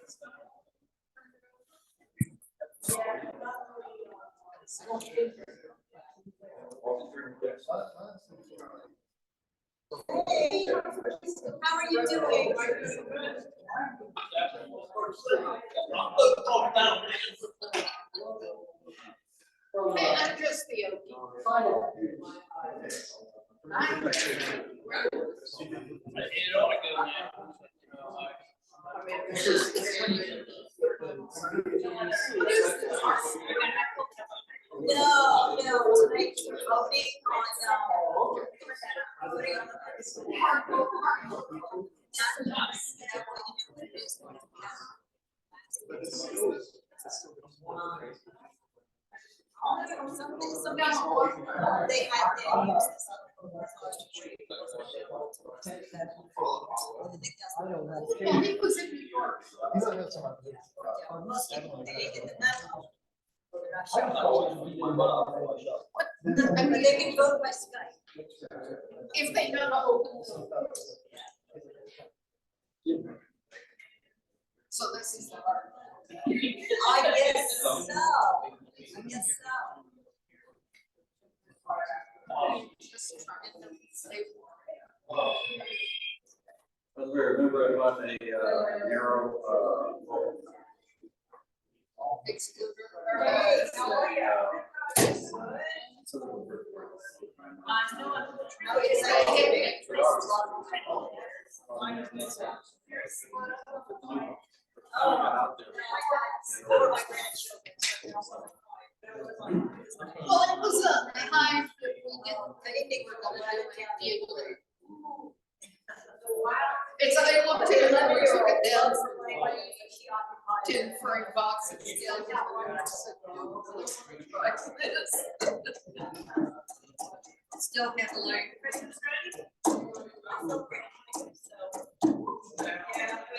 Hey, how are you doing? Hey, I'm just the Okie. No, tonight we're voting on some people, they had to use this yeah, he was in New York. They didn't get the memo. I mean, they can vote by Skype if they know how open. So this is the hard. I guess so. As we remember about a narrow Excluder. Well, it was a high that we didn't think we're going to be able to. It's like I looked at it and we took it down from 10 frame boxes down to still have a light. Christmas ready?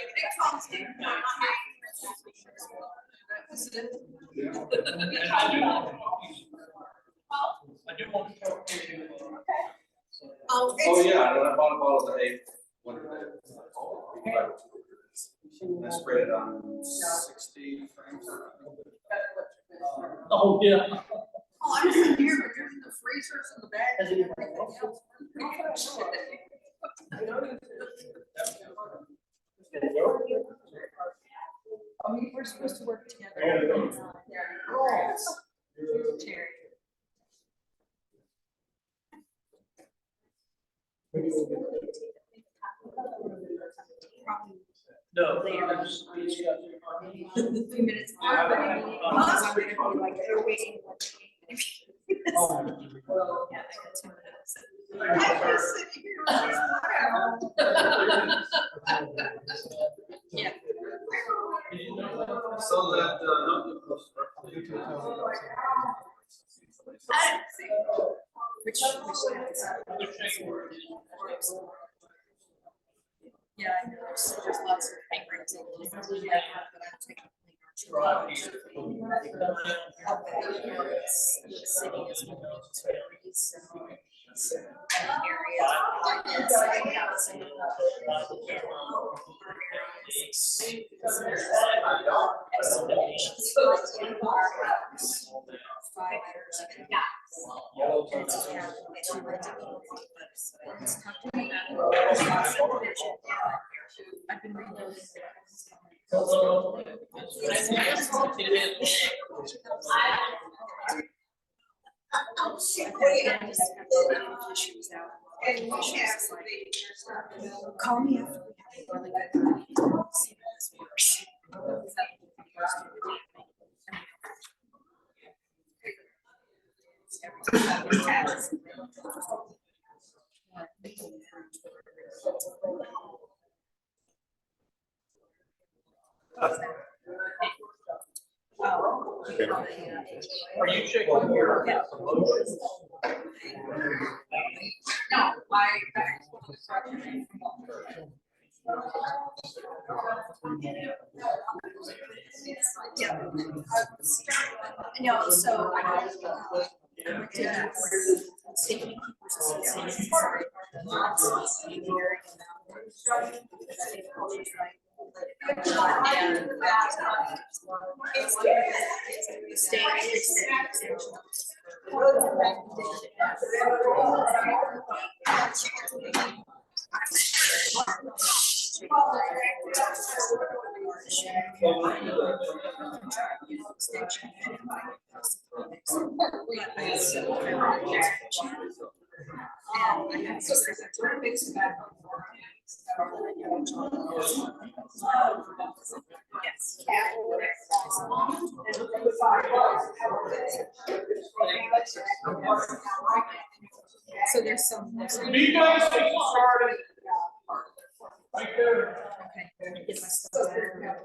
Yeah, it comes in. I do want to talk to you. Oh, Yeah, and I bought a bottle of eight. I sprayed it on 60 frames. Oh, yeah. Oh, I'm sitting here, but there's the freezers in the back. I mean, we're supposed to work together. Terry. No. 3 minutes. Like they're waiting. Well, yeah, I got 2 minutes. I just sit here and yeah. So that Which yeah, I know there's lots of papers and but I'm taking the city is one of those areas, so area like this, I've been reading those. Call me after we have a really good meeting. See how this works. Are you checking your emotions? No, yeah. No, so I went to Safety Keepers Association. So there's some. You guys get started. Right there. Okay, let me get my stuff there.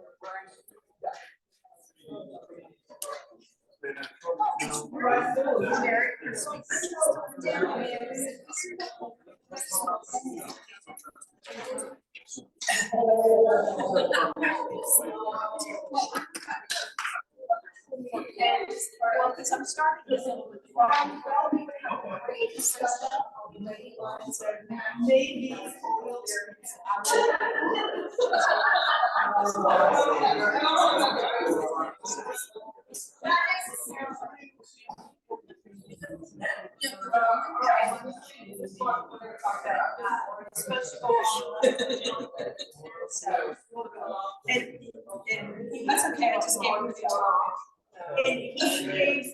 Well, because I'm starting with maybe. And that's okay, I just gave him the job. And he gave,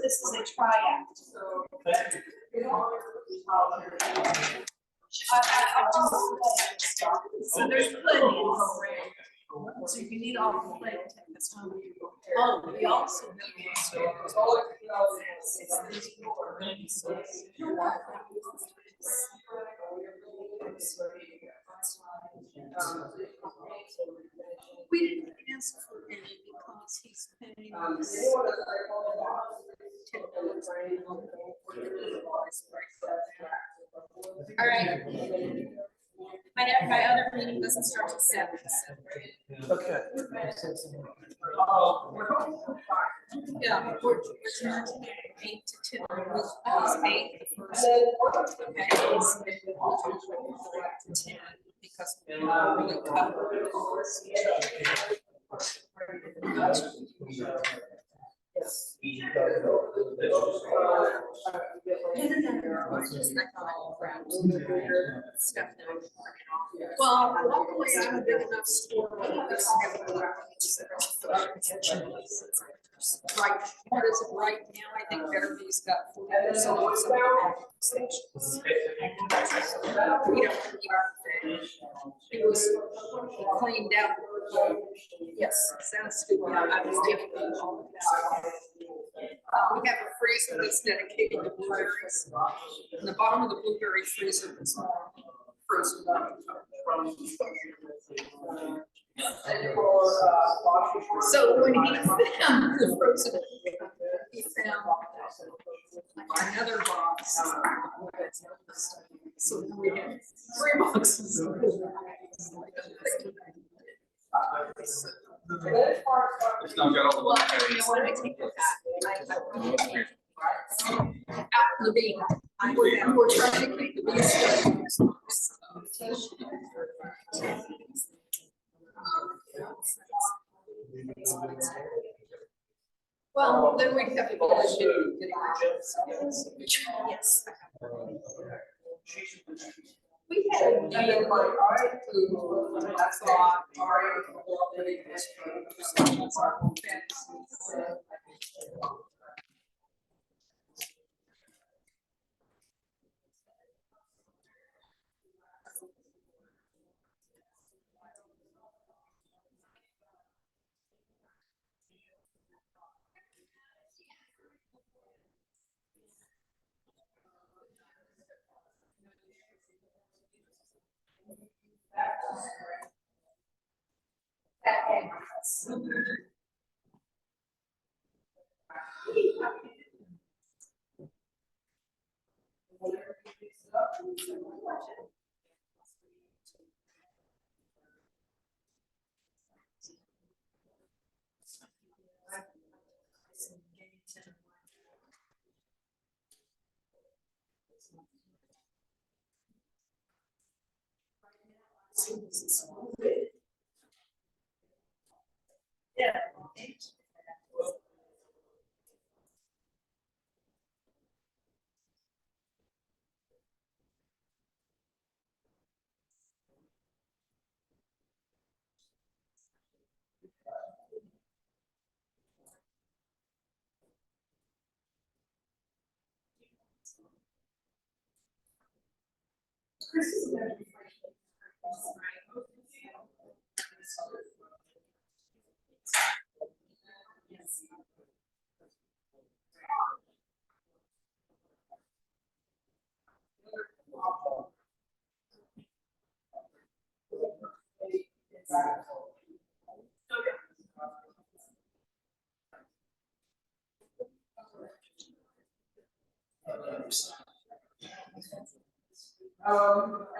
this is a tryout. So there's plenty. So if you need all the play, take this home. Oh, we also. We didn't ask for any because he's paying us. All right. My other meeting doesn't start till 7. Okay. Yeah, we're charging 8 to 10. It's 8 the first. Okay. It's 10 because we really cover the course. Yes. Well, luckily I'm a big enough store. Right, what is it right now? I think Fairview's got 40% stations. We don't keep it was cleaned out. Yes, sounds stupid. I was giving them all of that. We have a freezer that's dedicated to blueberries. And the bottom of the blueberry freezer is frozen. So when he found the frozen, he found another box. So we had 3 boxes. It's not got all the. Well, you know what, I take it back. Out in the bean. We're trying to keep the beans. Well, then we'd have to go to yes. We had a deal who I thought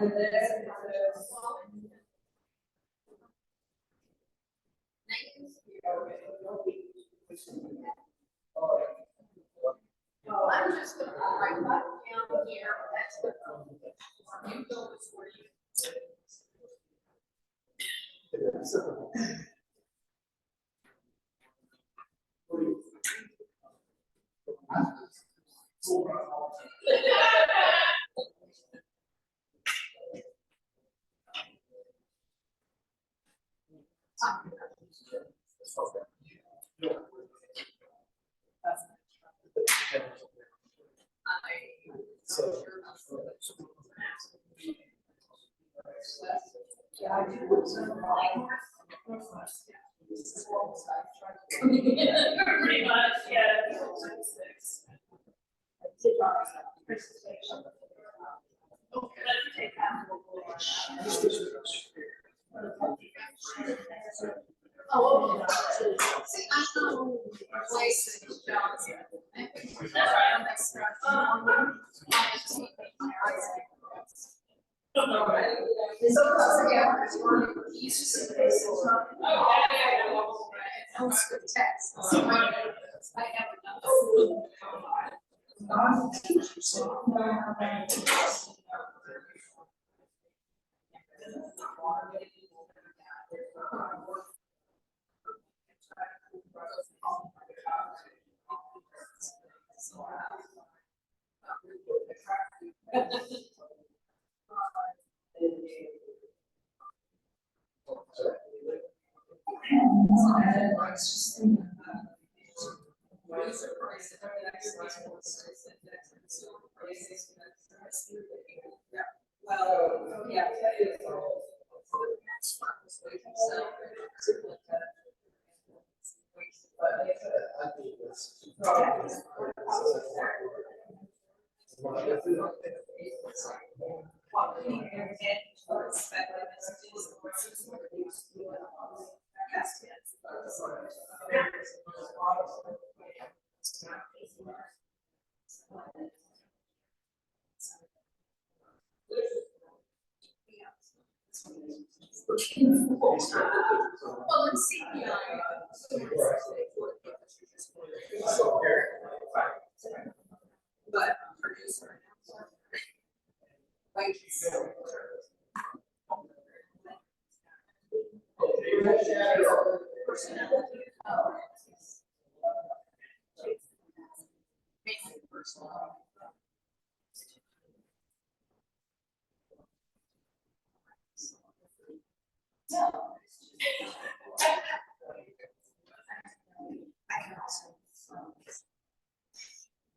And then I'm just gonna write that down here. That's the you go before you. Pretty much, yeah. Oh, okay. See, I know place in Johnston. That's right. That's well, yeah. Well, let's see. But producer. Like.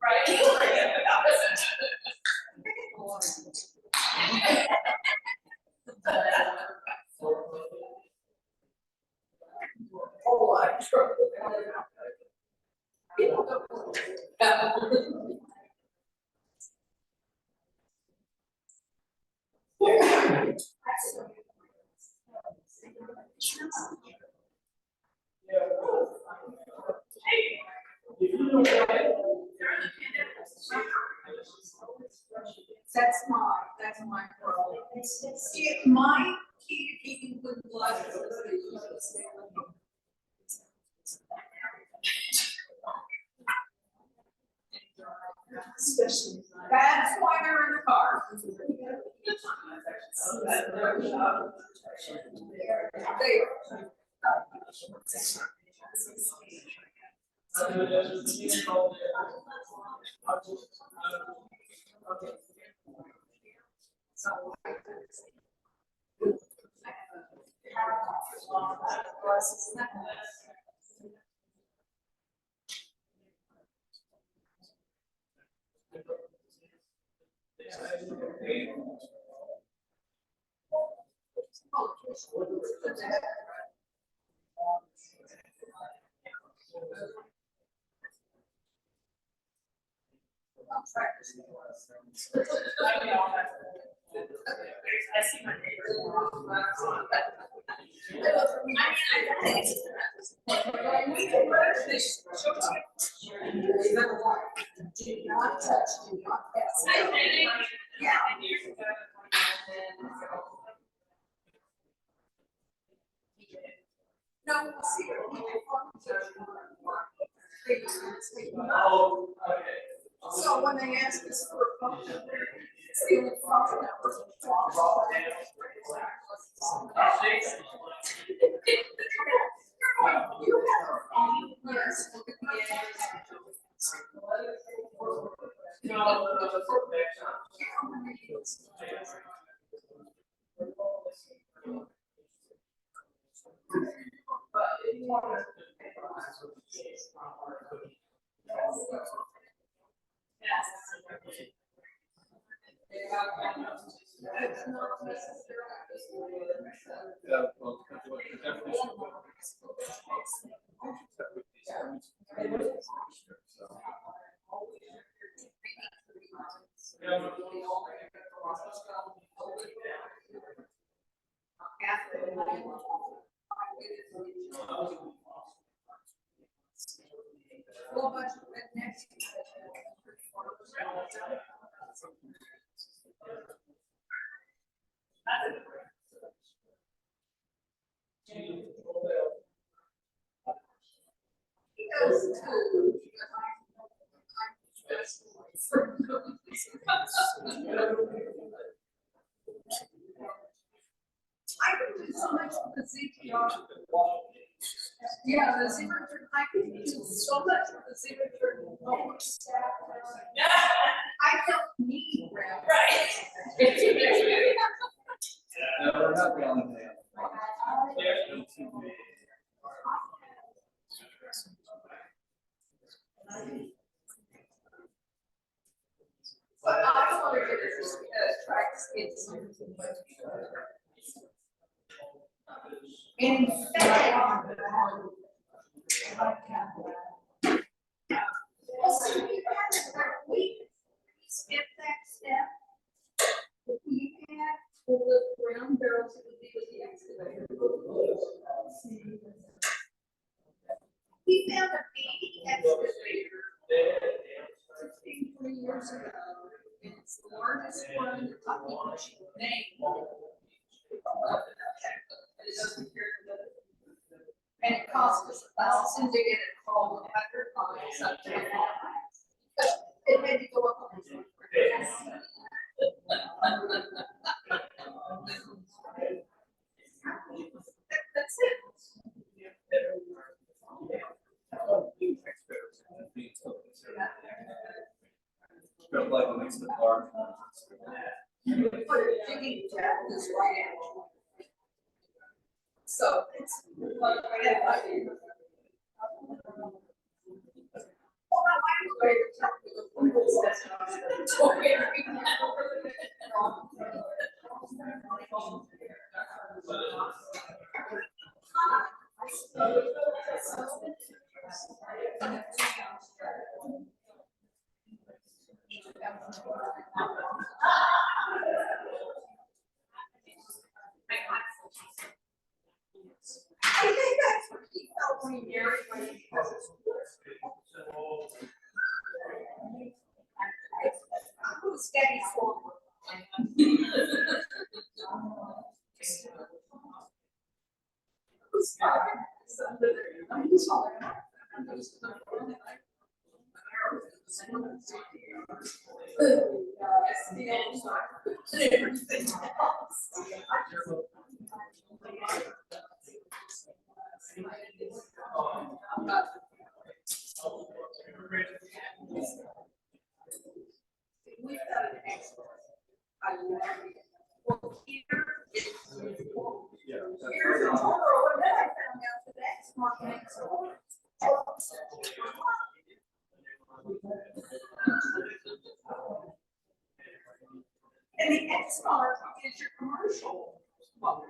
Right. Oh, I'm sure. That's my problem. See, my key to keeping good blood is that's why they're in the car. Do not touch, do not pass. Yeah. No, see. So when they ask us for a phone number, it's the only phone number. You have a phone, yes. I can do so much with the ZPR. Yeah, the zebra, I can do so much with the zebra. I don't need rabbits. Right. No, we're not beyond that. But I want to get this tracks in fact, we skip that step. We had the brown barrels that would be with the excavator. We found a baby excavator 63 years ago. And it's the largest one in the population name. And it cost us $1,000 to get it hauled 100 miles up to the house. It had to go up on the That's it. Felt like it makes the bar. You put a digging jack this right out. So it's like I think that's what he felt when he married my who's Debbie's forward. Who's We've got an expert. I love it. Well, here is here's a photo that I found out today. Smart next door. And the X-Mark is your commercial. Well,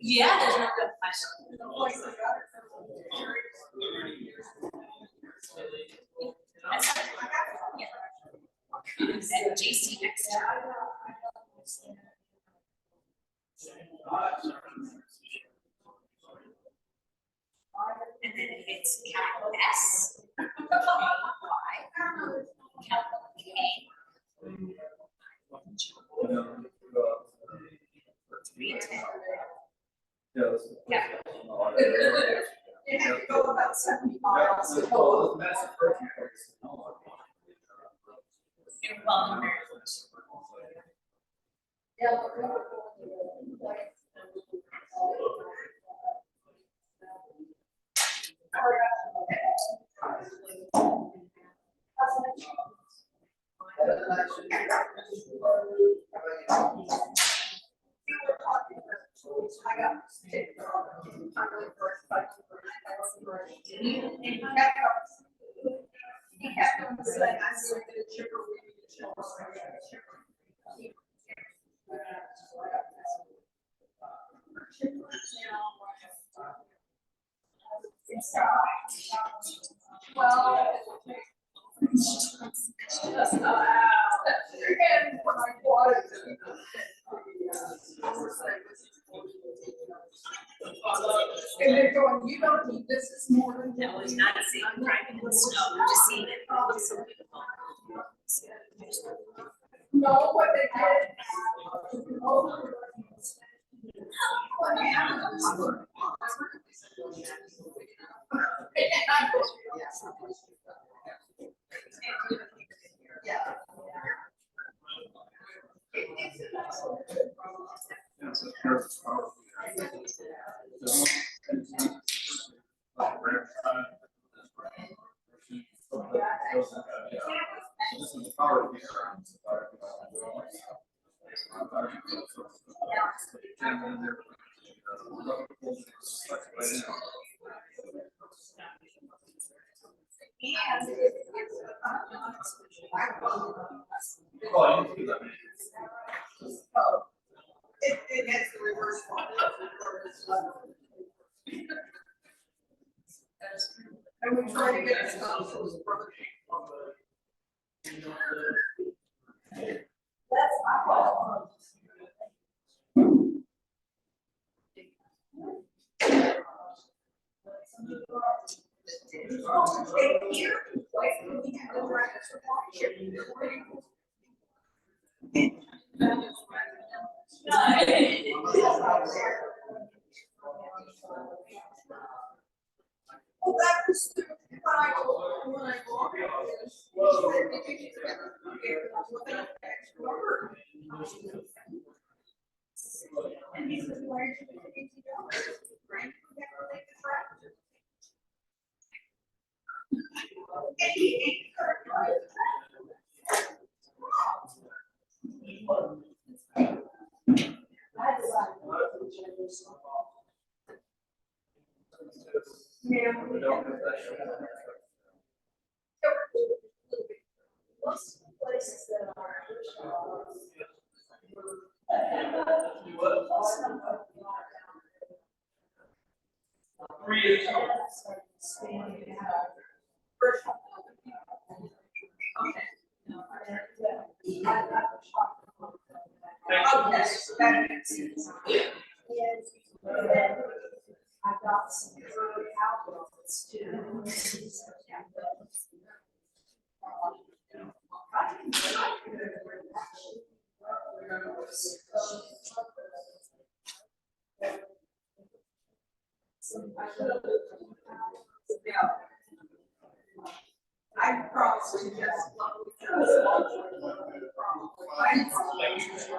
Yeah, there's no good question. the place I got it from the And JC next time. And then it's capital S, capital Y, capital K. Yeah. You have to go about 70 miles to go. You're welcome very much. Yeah. I got sick. He kept on saying, I'm going to get a chipper. Well, and when I bought it, and they're going, you don't need this, is more than. No, it's not seeing driving in the snow, I'm just seeing it, it looks so beautiful. No, what they did. Yeah. It has the reverse one. And we try to get it done. That's my fault. Well, that was the when I bought it. And he said, why did you pay $80? Right? We have to make this right. And he most places that are that makes sense. I got some early albums too. I probably just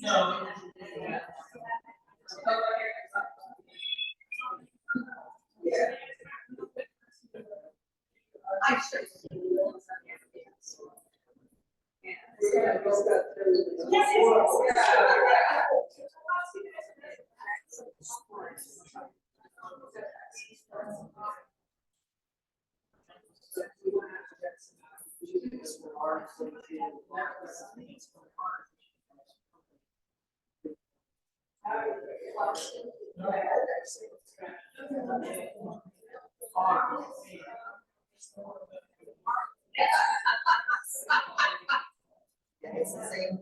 No. It's the same.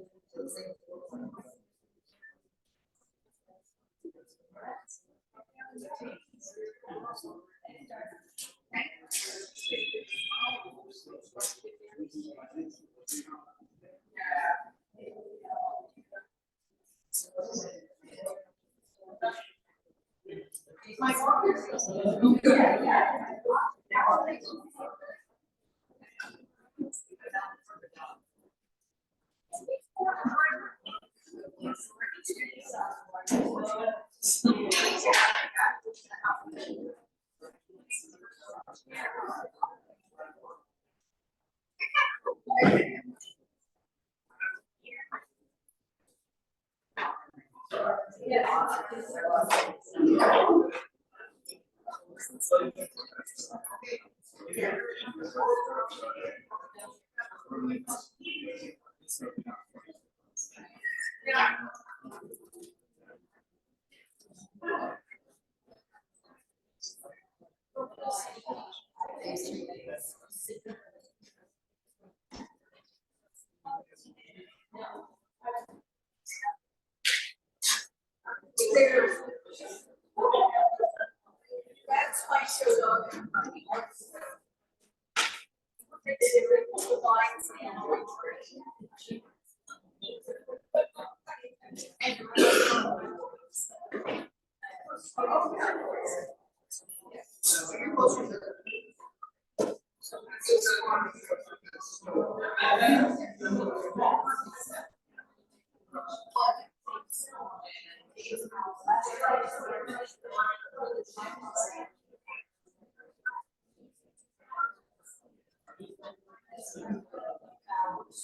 My That's why so dog.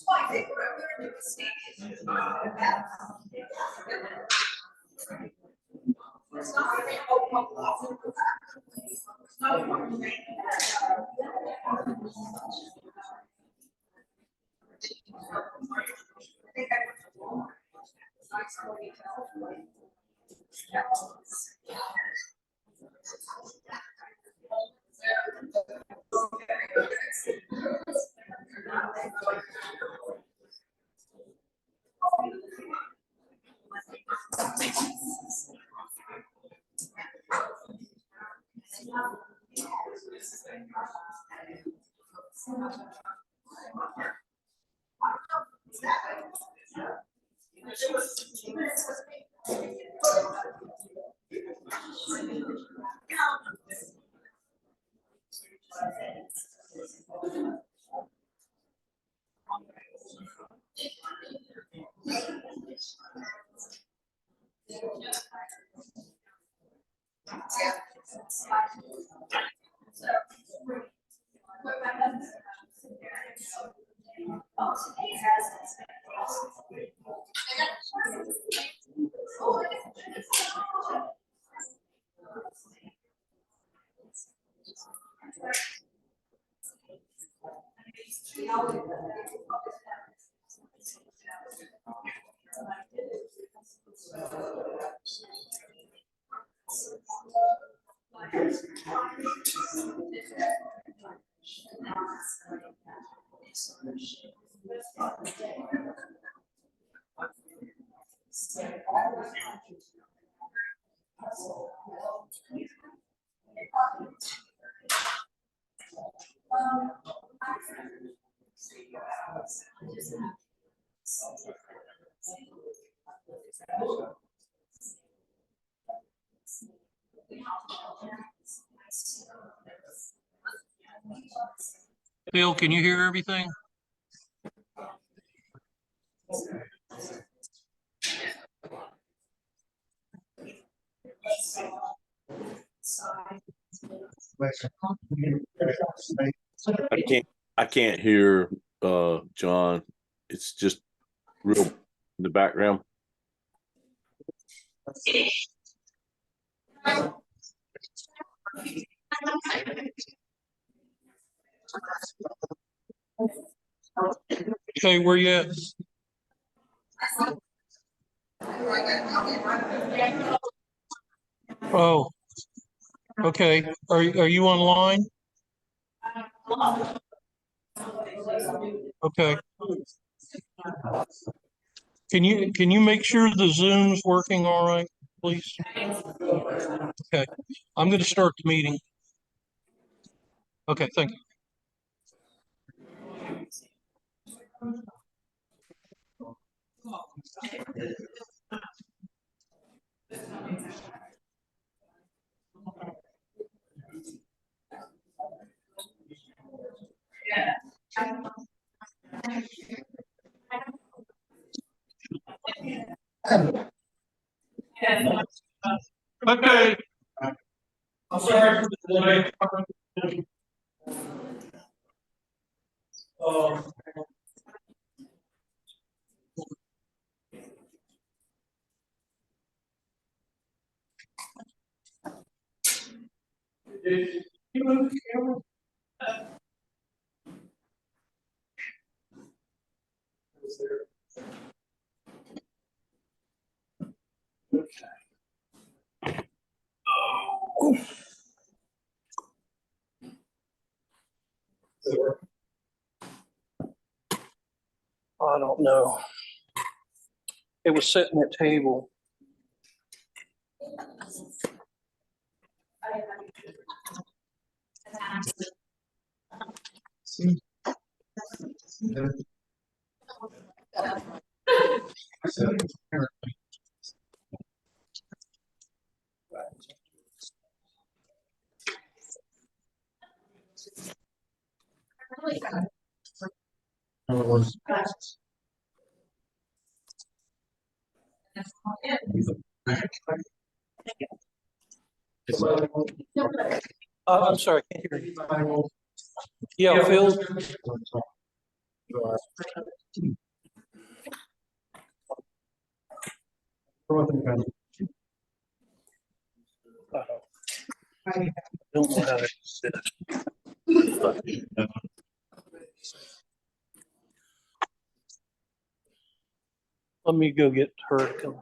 I think what I'm gonna do is sneak it. It's not really open. It's not open. I think I Bill, can you hear everything? I can't hear John. It's just real in the background. Okay, where you at? Oh, okay. Are you online? Okay. Can you make sure the Zoom's working all right, please? Okay. I'm going to start the meeting. Okay, thank you. Okay. I'm sorry for the delay. I don't know. It was sitting at table. I'm sorry, I can't hear you. Yeah, Phil. I don't know how to sit. Let me go get her to come.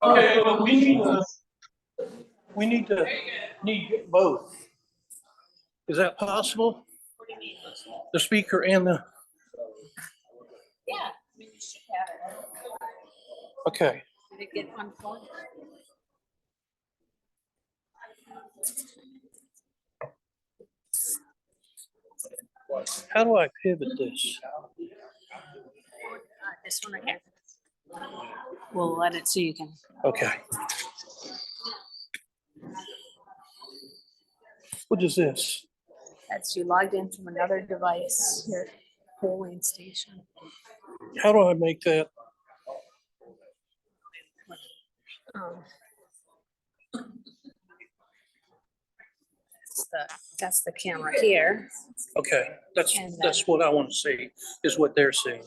Okay, well, we need to both. Is that possible? The speaker and the, Yeah, I mean, you should have it. okay. Did it get unplugged? How do I pivot this? This one right here. We'll let it so you can. Okay. What is this? That's you logged in from another device, your polling station. How do I make that? Um, that's the camera here. Okay, that's And, what I want to see, is what they're seeing.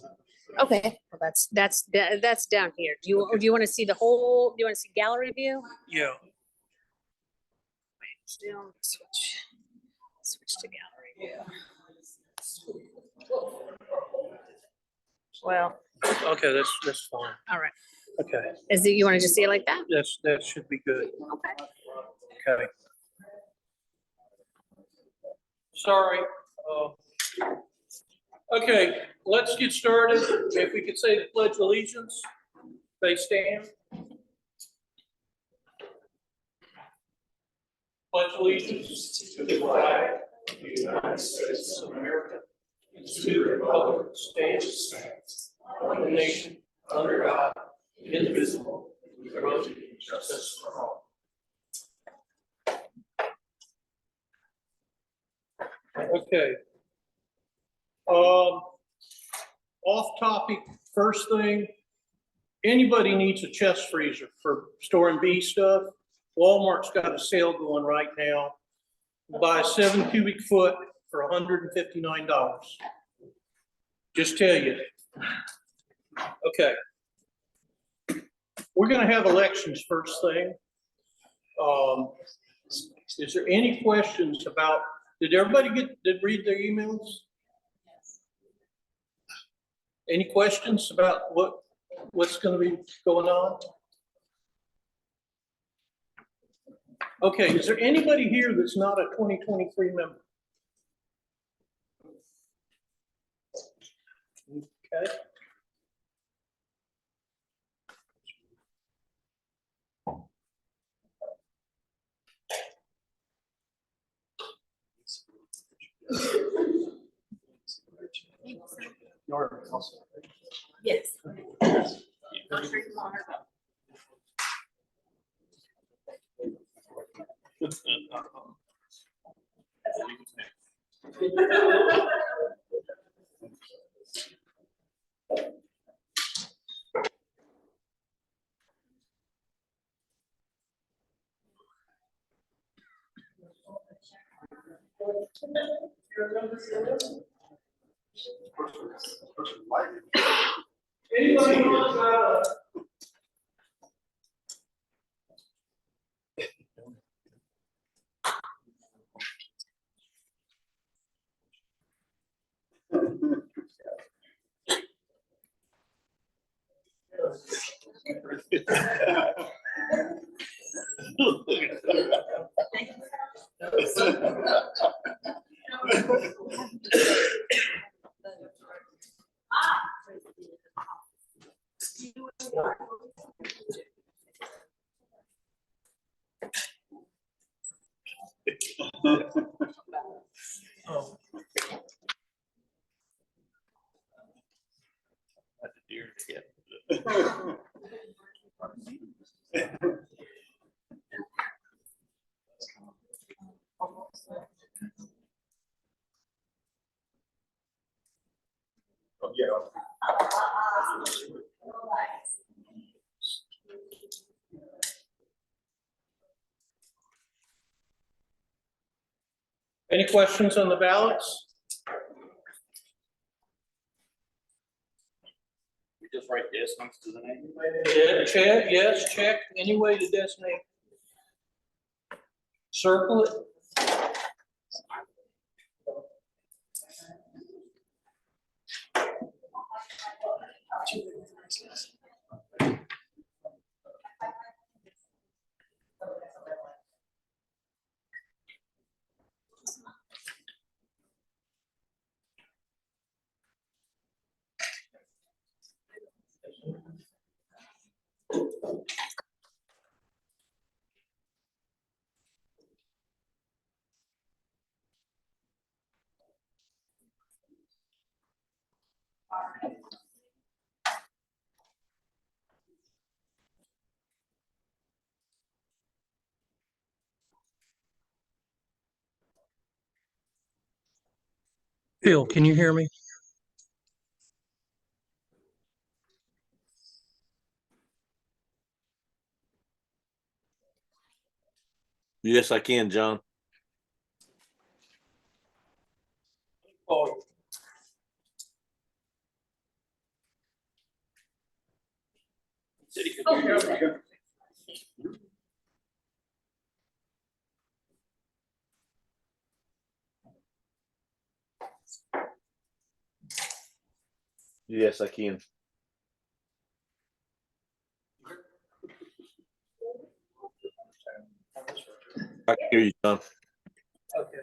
Okay, well, that's down here. Do you want to see the whole? Do you want to see gallery view? Yeah. Zoom, switch to gallery view. Well, Okay, that's fine. all right. Okay, Is it, you want to just see it like that? that should be good. Okay. Okay. Sorry. Okay, let's get started. If we could say the Pledge of Allegiance, they stand. Pledge allegiance to the flag of the United States of America, and to the republic that stands one nation under God, indivisible, with liberty and justice for all. Okay. Off topic, first thing, anybody needs a chest freezer for storing bee stuff? Walmart's got a sale going right now. Buy a 7 cubic foot for $159. Just tell you. Okay. We're gonna have elections first thing. Is there any questions about, did everybody read their emails? Any questions about what's gonna be going on? Okay, is there anybody here that's not a 2023 member? Okay. Yes. Anybody want Oh. That's a deer to get. Oh, yeah. Any questions on the ballots? We just write this next to the name. Yeah, check, yes, check, any way to designate. Circle it. Phil, can you hear me? Yes, I can, John. Oh. Oh, here we go. Yes, I can. I can hear you, John. Okay.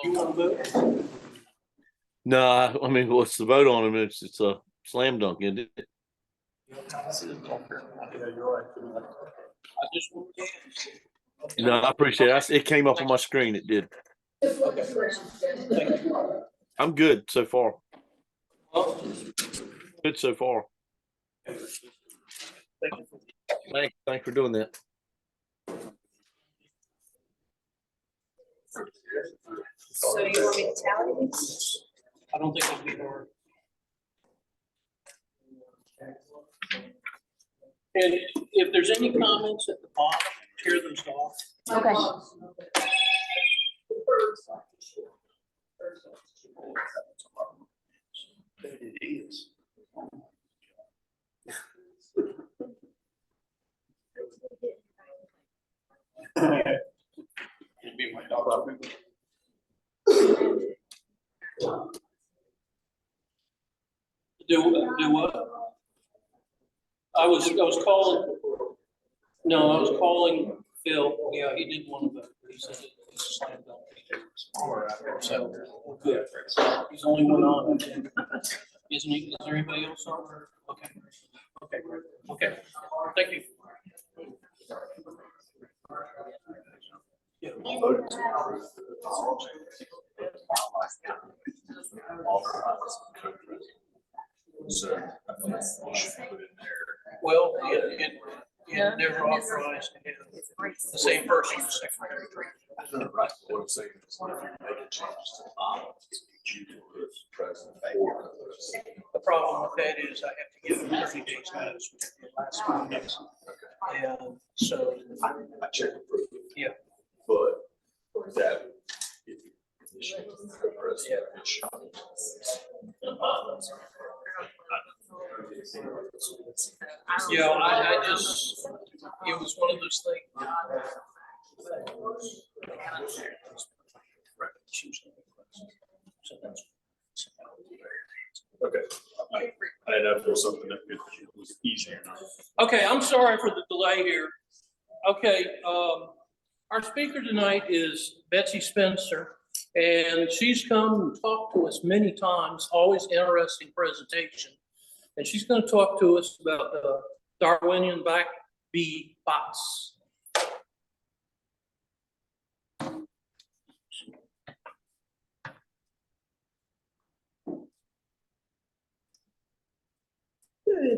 You want to vote? No, I mean, what's the vote on him? It's a slam dunk, isn't it? Yeah, you're right. I just want to ask. No, I appreciate it. It came up on my screen. It did. Okay. Thank you. I'm good so far. Well, Good so far. thank you. Thanks for doing that. So you want me to tally these? I don't think it'll be hard. And if there's any comments at the bottom, tear those off. Okay. It is. It'd be my dog. Do what? I was calling. No, I was calling Phil. Yeah, he didn't want to vote. He said it's a slam dunk. So, good. He's the only one on. Isn't he? Is there anybody else on? Okay. Okay, great. Okay. Thank you. Yeah. So I think we should put in there. Well, it never authorized to have the same person as secretary. Right. What I'm saying is, if you're making changes to the bylaws, you can put president or. The problem with that is I have to give them 30 days notice, which is the last 5 days. And so, I checked. yeah. But that, if you initiate the president, it should. Yeah, I just, it was one of those things. So that's. Okay. I didn't know if there was something that was easier now. Okay, I'm sorry for the delay here. Okay, our speaker tonight is Betsey Spencer, and she's come and talked to us many times, always interesting presentation. And she's going to talk to us about Darwinian black bee bots.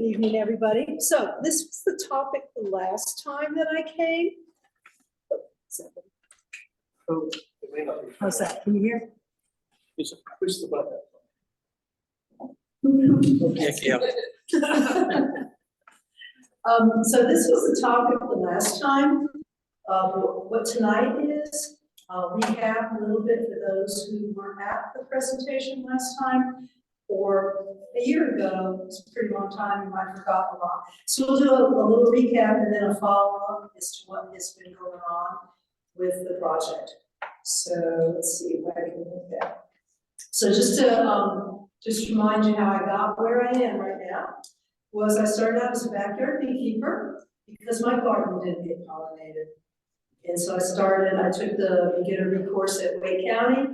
evening, everybody. So this was the topic the last time that I came. How's that? Can you hear? Is it, push the button. Yeah. So this was the topic the last time. What tonight is, recap a little bit for those who were at the presentation last time, or a year ago. It's a pretty long time, you might have forgotten a lot. So we'll do a little recap and then a follow-up as to what has been going on with the project. So let's see if I can look that. So just to remind you how I got where I am right now, was I started out as a backyard beekeeper because my garden didn't get pollinated. And so I took the beginner bee course at Wake County,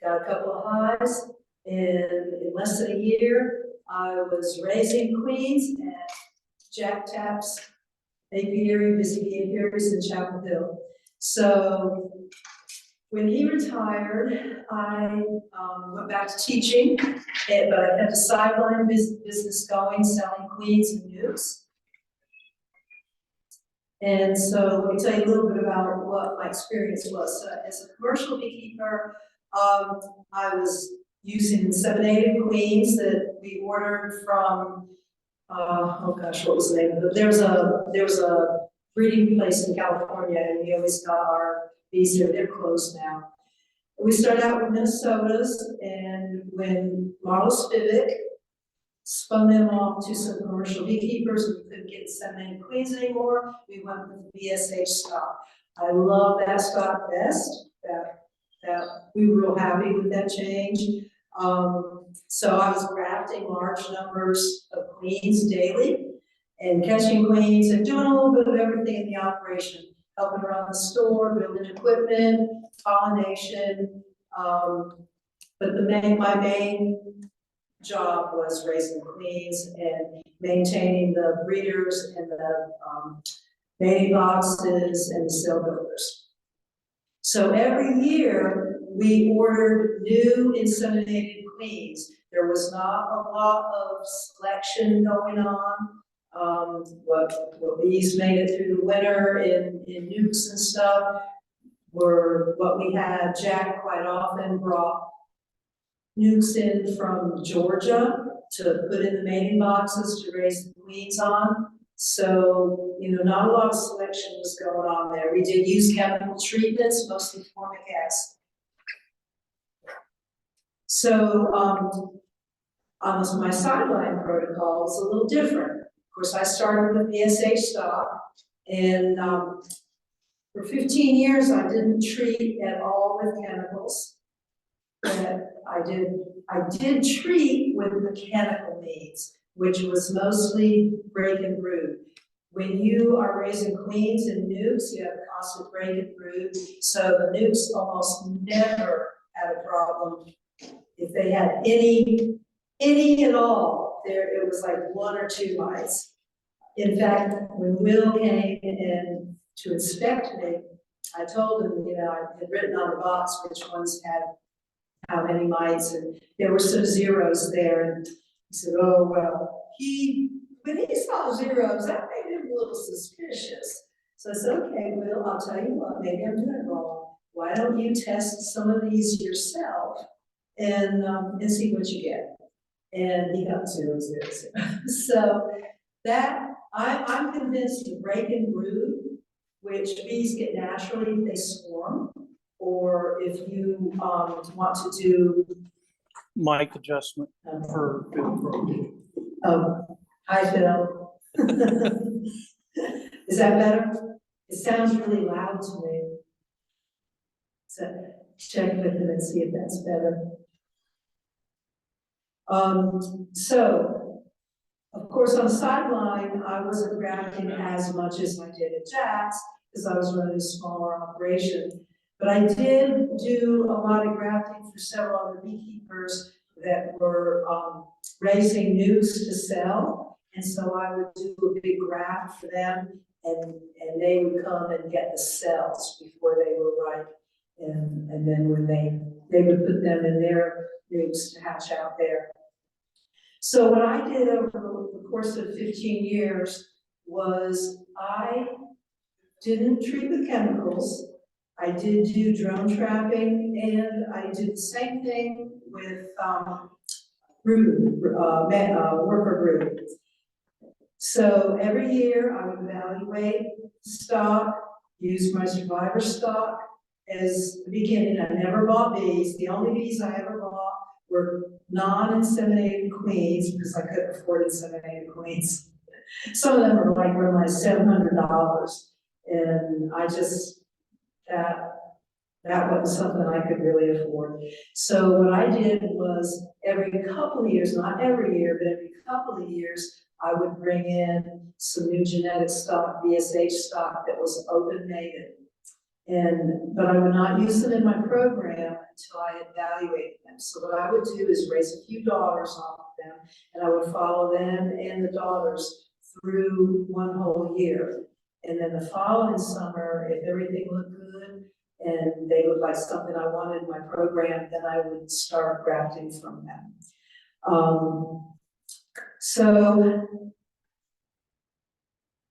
got a couple of hives, and in less than a year, I was raising queens at Jack Tapp's apiary, busy bee apiaries in Chapel Hill. So when he retired, I went back to teaching, but I had a sideline business going, selling queens and nukes. And so let me tell you a little bit about what my experience was. As a commercial beekeeper, I was using inseminated queens that we ordered from, oh gosh, what was the name of it? There was a breeding place in California, and we always got our bees there. They're closed now. We started out with Minnesota's, and when Marlo Spivak spun them off to some commercial beekeepers, we couldn't get inseminated queens anymore, we went with the BSH stock. I love that stock best. That we were real happy with that change. So I was grafting large numbers of queens daily and catching queens and doing a little bit of everything in the operation, helping around the store, building equipment, pollination. But my main job was raising queens and maintaining the breeders and the mating boxes and the cell builders. So every year we ordered new inseminated queens. There was not a lot of selection going on. What bees made it through the winter in nukes and stuff were what we had. Jack quite often brought nukes in from Georgia to put in the mating boxes to raise the queens on. So, not a lot of selection was going on there. We did use chemical treatments, mostly formic acid. So, on my sideline protocol was a little different. Of course, I started with BSH stock, and for 15 years, I didn't treat at all with chemicals. But I did treat with mechanical means, which was mostly break and brood. When you are raising queens and nukes, you have constant break and brood. So the nukes almost never had a problem. If they had any at all, it was like 1 or 2 mites. In fact, when Will came in to inspect me, I told him, I had written on the box which ones had how many mites, and there were some zeros there, and he said, oh, well, when he saw zeros, that made him a little suspicious. So I said, okay, Will, I'll tell you what, maybe I'm doing it wrong. Why don't you test some of these yourself and see what you get? And he got 0, 0, 0. So that, I'm convinced the break and brood, which bees get naturally if they swarm, or if you want to do Mic adjustment for food protein. Hi, Phil. Is that better? It sounds really loud to me. So check with him and see if that's better. So, of course, on sideline, I wasn't grafting as much as I did at Jack's because I was running a smaller operation. But I did do a lot of grafting for several other beekeepers that were raising nukes to sell. And so I would do a big graft for them, and they would come and get the cells before they were ripe. And then when they would put them in their nukes to hatch out there. So what I did over the course of 15 years was I didn't treat with chemicals. I did do drone trapping, and I did the same thing with worker brood. So every year I would evaluate stock, use my survivor stock as the beginning. I never bought bees. The only bees I ever bought were non-inseminated queens because I couldn't afford inseminated queens. Some of them were like around $700, and I just, that wasn't something I could really afford. So what I did was every couple of years, not every year, but every couple of years, I would bring in some new genetic stock, VSH stock that was open mated. But I would not use them in my program until I evaluated them. So what I would do is raise a few daughters off of them, and I would follow them and the daughters through one whole year. And then the following summer, if everything looked good and they looked like something I wanted in my program, then I would start grafting from them. So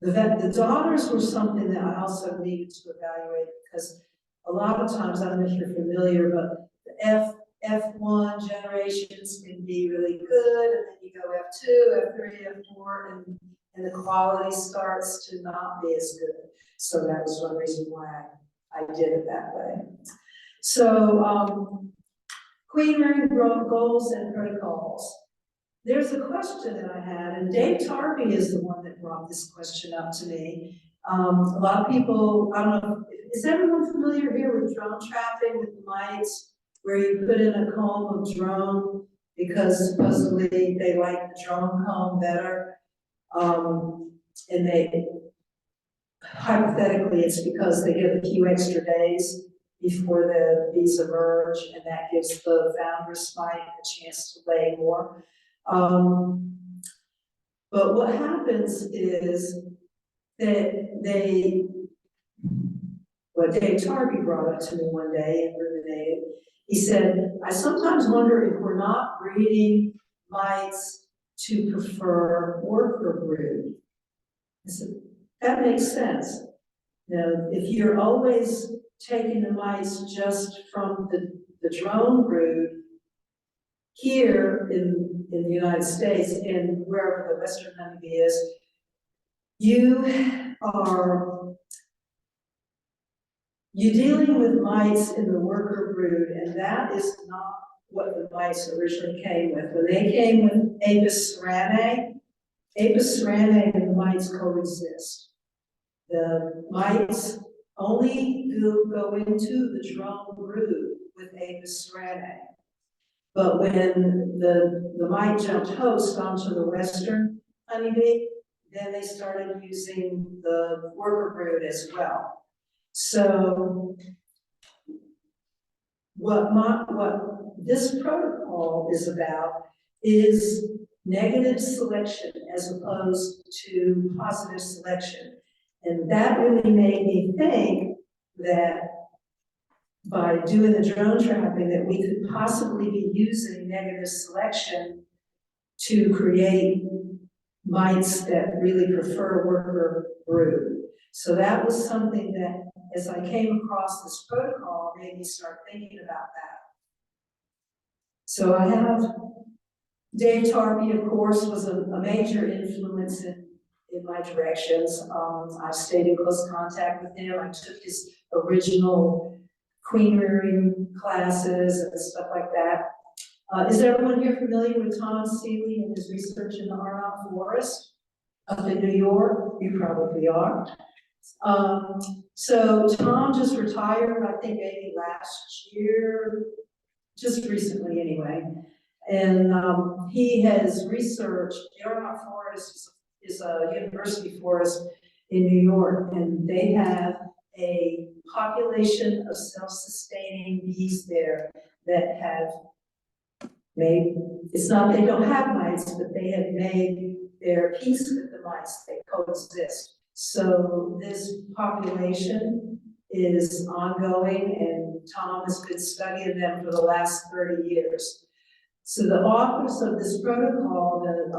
the daughters were something that I also needed to evaluate because a lot of times, I don't know if you're familiar, but the F1 generations can be really good, and then you go F2, F3, F4, and the quality starts to not be as good. So that was one reason why I did it that way. So queen rearing goals and protocols. There's a question that I had, and Dave Tarby is the one that brought this question up to me. A lot of people, I don't know, is everyone familiar here with drone trapping with the mites, where you put in a comb of drone because supposedly they like the drone comb better? And they, hypothetically, it's because they get a few extra days before the bees emerge, and that gives the foundress mite a chance to lay more. But what happens is that Dave Tarby brought up to me one day and ruminated. He said, I sometimes wonder if we're not breeding mites to prefer worker brood. I said, that makes sense. Now, if you're always taking the mites just from the drone brood, here in the United States and wherever the Western honeybee is, you're dealing with mites in the worker brood, and that is not what the mites originally came with. When they came with Apis ceranae and the mites coexist. The mites only go into the drone brood with Apis ceranae. But when the mite jumped host onto the Western honeybee, then they started using the worker brood as well. So what this protocol is about is negative selection as opposed to positive selection. And that really made me think that by doing the drone trapping, that we could possibly be using negative selection to create mites that really prefer worker brood. So that was something that, as I came across this protocol, made me start thinking about that. So I have Dave Tarby, of course, was a major influence in my directions. I stayed in close contact with him. I took his original queen rearing classes and stuff like that. Is everyone here familiar with Tom Seeley and his research in the Arnott Forest up in New York? You probably are. So Tom just retired, I think maybe last year, just recently anyway. And he has researched, the Arnott Forest is a university forest in New York, and they have a population of self-sustaining bees there that have made, it's not they don't have mites, but they have made their peace with the mites, they coexist. So this population is ongoing, and Tom has been studying them for the last 30 years. So the authors of this protocol, the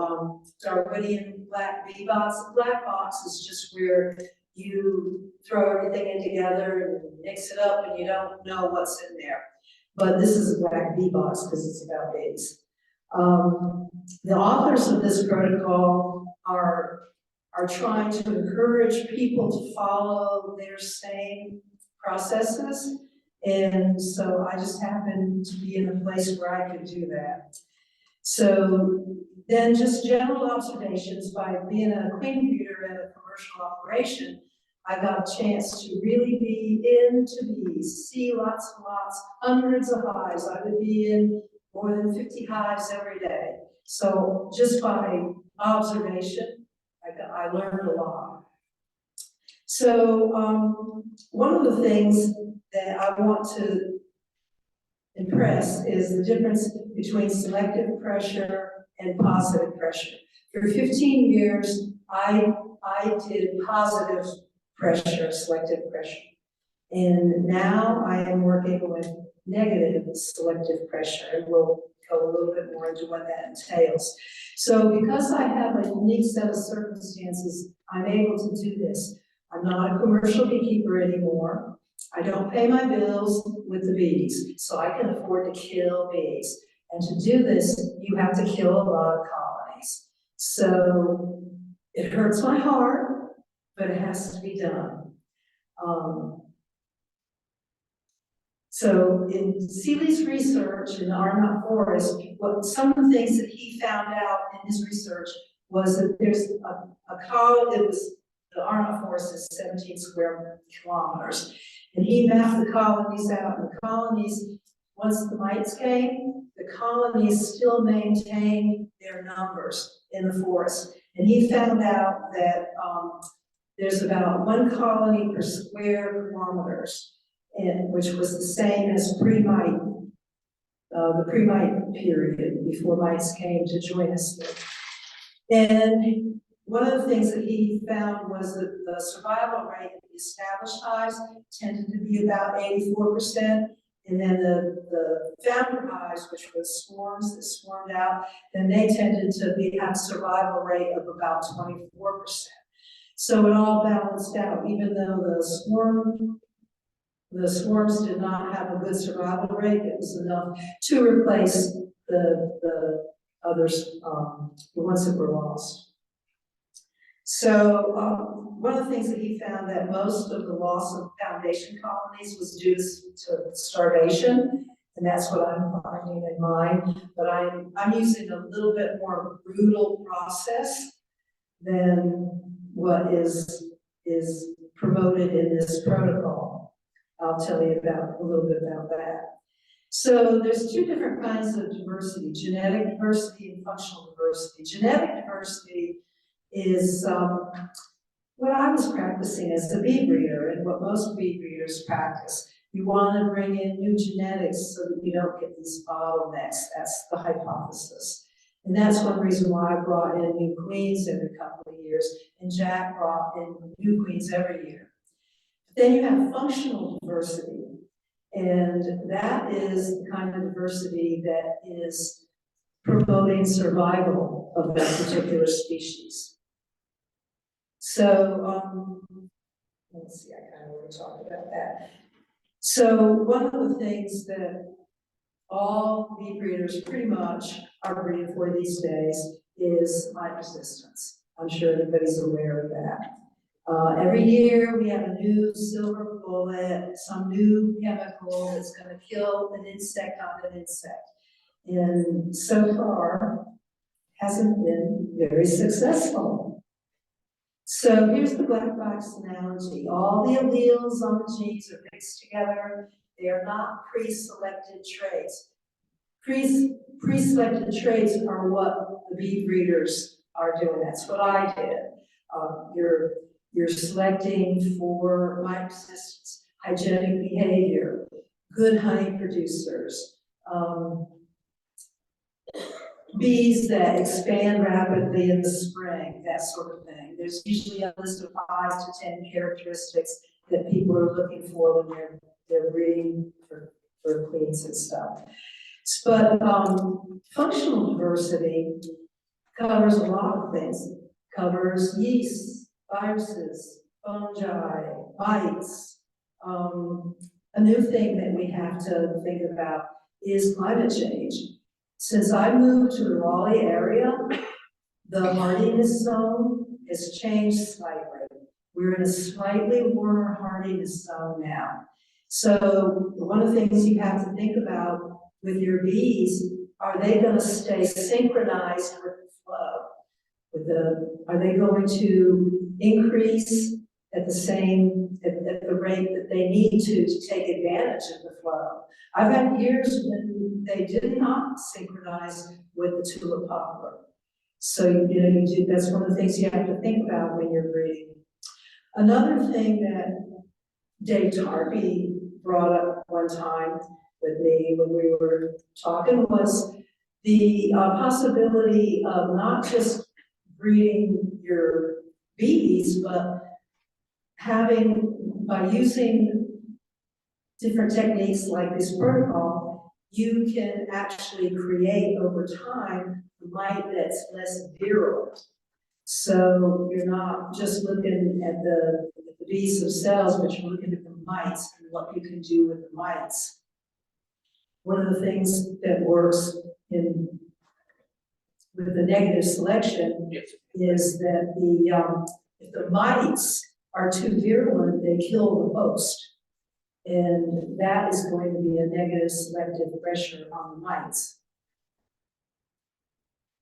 Darwinian black bee box, the black box is just where you throw everything in together and mix it up and you don't know what's in there. But this is a black bee box because it's about bees. The authors of this protocol are trying to encourage people to follow their same processes. And so I just happened to be in a place where I could do that. So then just general observations. By being a queen breeder at a commercial operation, I got a chance to really be into bees, see lots and lots, hundreds of hives. I would be in more than 50 hives every day. So just by observation, I learned a lot. So one of the things that I want to impress is the difference between selective pressure and positive pressure. For 15 years, I did positive pressure, selective pressure. And now I am working with negative selective pressure, and we'll go a little bit more into what that entails. So because I have a unique set of circumstances, I'm able to do this. I'm not a commercial beekeeper anymore. I don't pay my bills with the bees, so I can afford to kill bees. And to do this, you have to kill a lot of colonies. So it hurts my heart, but it has to be done. So in Seeley's research in the Arnott Forest, some of the things that he found out in his research was that there's a colony, the Arnott Forest is 17 square kilometers. And he mapped the colonies out, and the colonies, once the mites came, the colonies still maintained their numbers in the forest. And he found out that there's about 1 colony per square kilometers, which was the same as pre-mite, the pre-mite period before mites came to join us there. And one of the things that he found was that the survival rate of the established hives tended to be about 84%. And then the founder hives, which was swarms that swarmed out, then they tended to have a survival rate of about 24%. So it all balanced out, even though the swarms did not have a good survival rate. It was enough to replace the others, the ones that were lost. So one of the things that he found that most of the loss of foundation colonies was due to starvation, and that's what I'm finding in mine. But I'm using a little bit more brutal process than what is promoted in this protocol. I'll tell you a little bit about that. So there's 2 different kinds of diversity: genetic diversity and functional diversity. Genetic diversity is what I was practicing as a bee breeder and what most bee breeders practice. You want to bring in new genetics so that you don't get these bottlenecks. That's the hypothesis. And that's one reason why I brought in new queens every couple of years, and Jack brought in new queens every year. Then you have functional diversity, and that is the kind of diversity that is promoting survival of that particular species. So, let's see, I kind of want to talk about that. So one of the things that all bee breeders pretty much are breeding for these days is mite resistance. I'm sure everybody's aware of that. Every year we have a new silver bullet, some new chemical that's going to kill an insect on an insect. And so far, hasn't been very successful. So here's the black box analogy. All the alleles on the genes are mixed together. They are not pre-selected traits. Pre-selected traits are what the bee breeders are doing. That's what I did. You're selecting for mite resistance, hygienic behavior, good honey producers, bees that expand rapidly in the spring, that sort of thing. There's usually a list of 5 to 10 characteristics that people are looking for when they're breeding for queens and stuff. But, functional diversity covers a lot of things. Covers yeasts, viruses, fungi, mites. A new thing that we have to think about is climate change. Since I moved to the Raleigh area, the hardiness zone has changed slightly. We're in a slightly warmer hardiness zone now. So one of the things you have to think about with your bees, are they going to stay synchronized with the flow? Are they going to increase at the rate that they need to take advantage of the flow? I've had years when they did not synchronize with the tulip poplar. So, that's one of the things you have to think about when you're breeding. Another thing that Dave Tarpey brought up one time with me when we were talking was the possibility of not just breeding your bees, but by using different techniques like this protocol, you can actually create over time a mite that's less virulent. So you're not just looking at the bees themselves, but you're looking at the mites and what you can do with the mites. One of the things that works with the negative selection is that if the mites are too virulent, they kill the host. And that is going to be a negative selective pressure on the mites.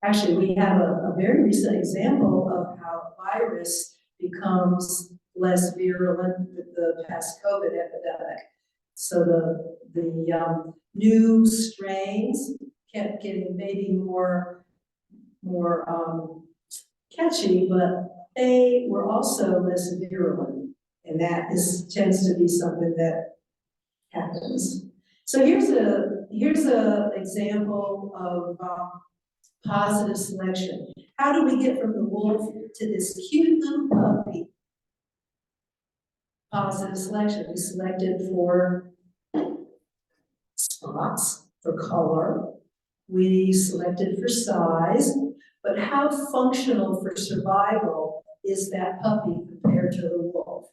Actually, we have a very recent example of how a virus becomes less virulent with the past COVID epidemic. So the new strains kept getting maybe more catchy, but they were also less virulent. And that tends to be something that happens. So here's a example of positive selection. How do we get from the wolf to this cute little puppy? Positive selection. We selected for spots, for color. We selected for size, but how functional for survival is that puppy compared to the wolf?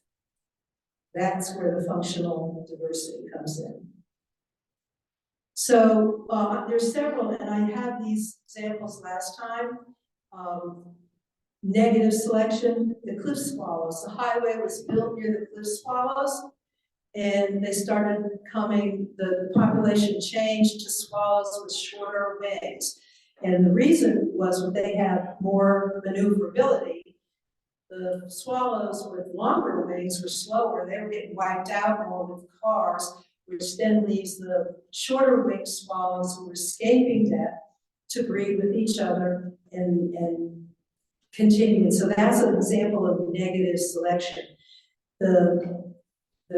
That's where the functional diversity comes in. So there's several, and I had these examples last time. Negative selection, the cliff swallows. The highway was built near the cliff swallows, and they started the population changed to swallows with shorter wings. And the reason was they had more maneuverability. The swallows with longer wings were slower. They were getting wiped out more with cars, which then leaves the shorter winged swallows who were escaping death to breed with each other and continue. And so that's an example of negative selection. The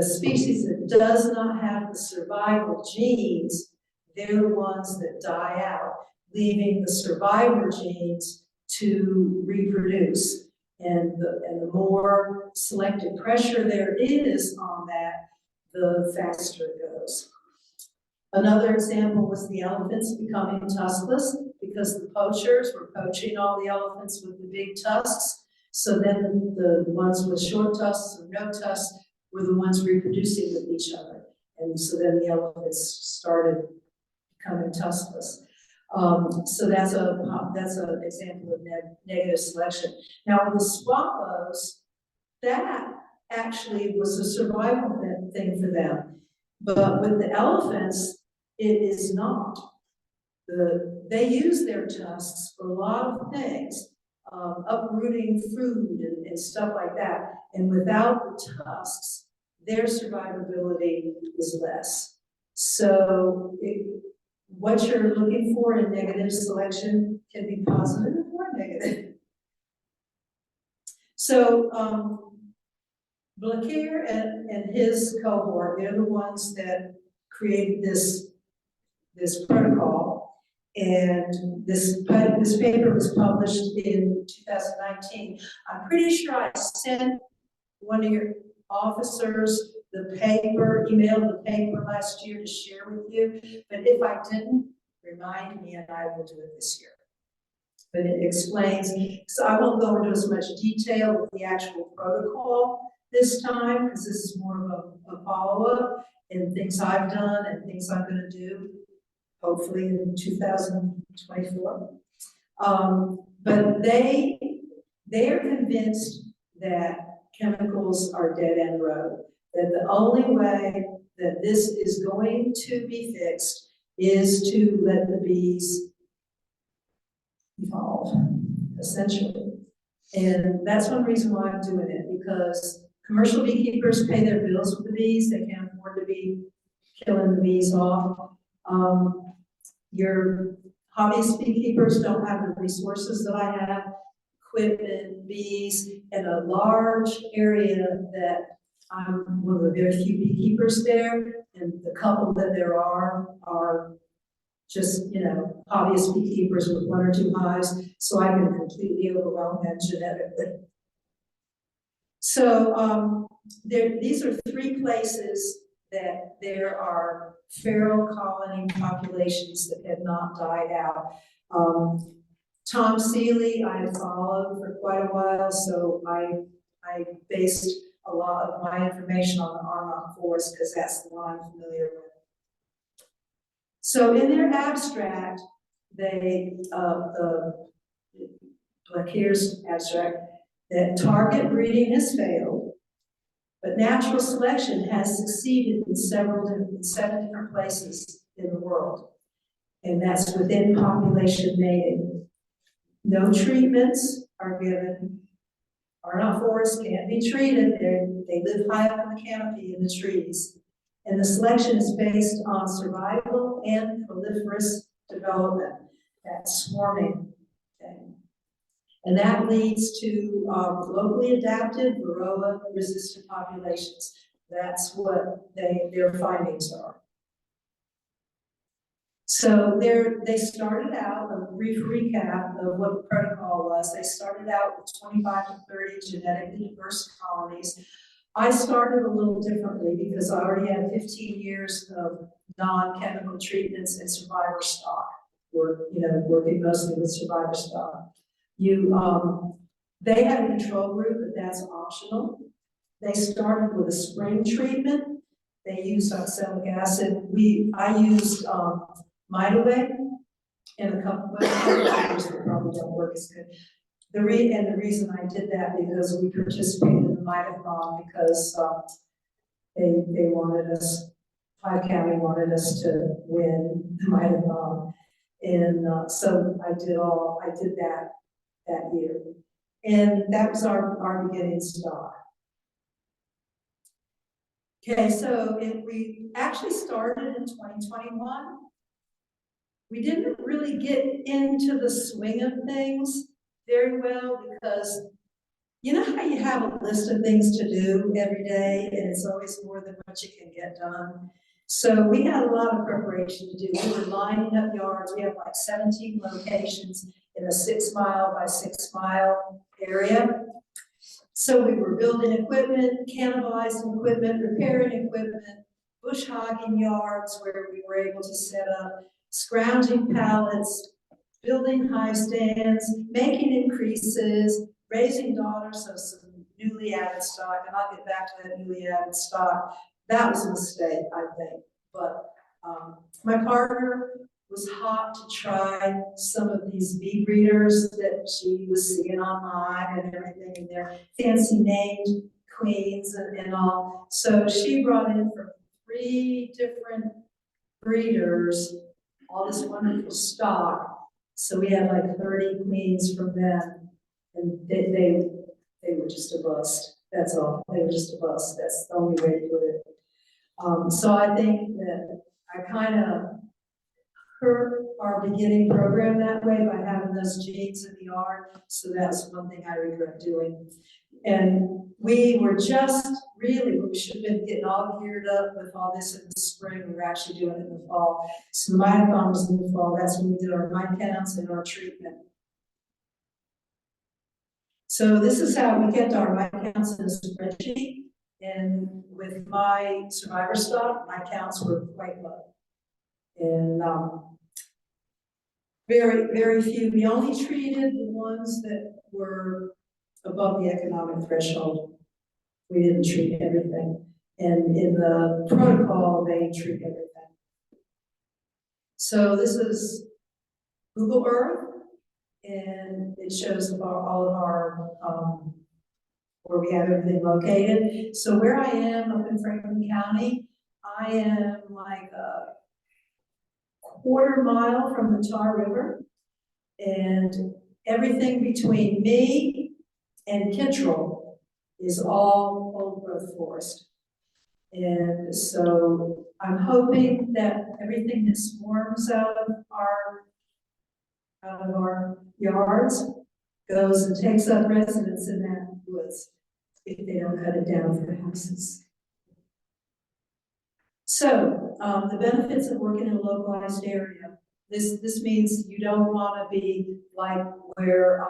species that does not have the survival genes, they're the ones that die out, leaving the survivor genes to reproduce. And the more selective pressure there is on that, the faster it goes. Another example was the elephants becoming tuskless because the poachers were poaching all the elephants with the big tusks. So then the ones with short tusks or no tusks were the ones reproducing with each other. And so then the elephants started becoming tuskless. So that's an example of negative selection. Now with the swallows, that actually was a survival thing for them. But with the elephants, it is not. They use their tusks for a lot of things, uprooting food and stuff like that. And without the tusks, their survivability is less. So what you're looking for in negative selection can be positive or negative. So Blaquier and his cohort, they're the ones that created this protocol. And this paper was published in 2019. I'm pretty sure I sent one of your officers emailed the paper last year to share with you. But if I didn't, remind me and I will do it this year. But it explains, so I won't go into as much detail with the actual protocol this time, because this is more of a follow-up and things I've done and things I'm gonna do, hopefully in 2024. But they are convinced that chemicals are dead-end road, that the only way that this is going to be fixed is to let the bees evolve, essentially. And that's one reason why I'm doing it, because commercial beekeepers pay their bills with the bees. They can't afford to be killing the bees off. Your hobbyist beekeepers don't have the resources that I have, equipment, bees, and a large area that I'm one of the very few beekeepers there, and the couple that there are just, you know, hobbyist beekeepers with 1 or 2 hives, so I can completely overwhelm them genetically. So these are 3 places that there are feral colony populations that have not died out. Tom Seeley I have followed for quite a while, so I based a lot of my information on the Armonk Forest because that's the one I'm familiar with. So in their abstract, they, like here's abstract, that target breeding has failed, but natural selection has succeeded in 7 different places in the world. And that's within population mating. No treatments are given. Armonk forests can't be treated. They live high up in the canopy in the trees. And the selection is based on survival and proliferous development, that swarming thing. And that leads to locally adapted varroa resistant populations. That's what their findings are. So they started out, a brief recap of what the protocol was. They started out with 25 to 30 genetically diverse colonies. I started a little differently because I already had 15 years of non-chemical treatments and survivor stock, working mostly with survivor stock. They had a control group, but that's optional. They started with a spring treatment. They used oxalic acid. I used Mitoway and a couple of others that probably don't work as good. The reason I did that because we participated in the Mitothon because they wanted us, Five County wanted us to win the Mitothon. And so I did that year. And that was our beginning stock. Okay, so we actually started in 2021. We didn't really get into the swing of things very well because you know how you have a list of things to do every day and it's always more than what you can get done. So we had a lot of preparation to do. We were lining up yards. We have like 17 locations in a 6 mile by 6 mile area. So we were building equipment, cannibalizing equipment, repairing equipment, bush hogging yards where we were able to set up, scrounging pallets, building hive stands, making increases, raising daughters of some newly added stock, and I'll get back to that newly added stock. That was a mistake, I think. But my partner was hot to try some of these bee breeders that she was seeing online and everything, and their fancy named queens and all. So she brought in from 3 different breeders all this wonderful stock. So we had like 30 queens from them, and they were just a bust. That's all. They were just a bust. That's the only way to put it. So I think that I kind of hurt our beginning program that way by having those genes in the yard. So that's one thing I regret doing. And we were just really, we should have been getting all geared up with all this in the spring. We were actually doing it in the fall. So the Mitothon was in the fall. That's when we did our mite counts and our treatment. So this is how we kept our mite counts in a spreadsheet. And with my survivor stock, my counts were quite low. And Very, very few. We only treated the ones that were above the economic threshold. We didn't treat everything. And in the protocol, they treat everything. So this is Google Earth, and it shows all of our, where we have everything located. So where I am up in Franklin County, I am like a quarter mile from the Tar River, and everything between me and Kittrell is all old growth forest. And so I'm hoping that everything that swarms out of our yards goes and takes up residence in that woods if they don't cut it down for houses. So the benefits of working in a localized area. This means you don't want to be like where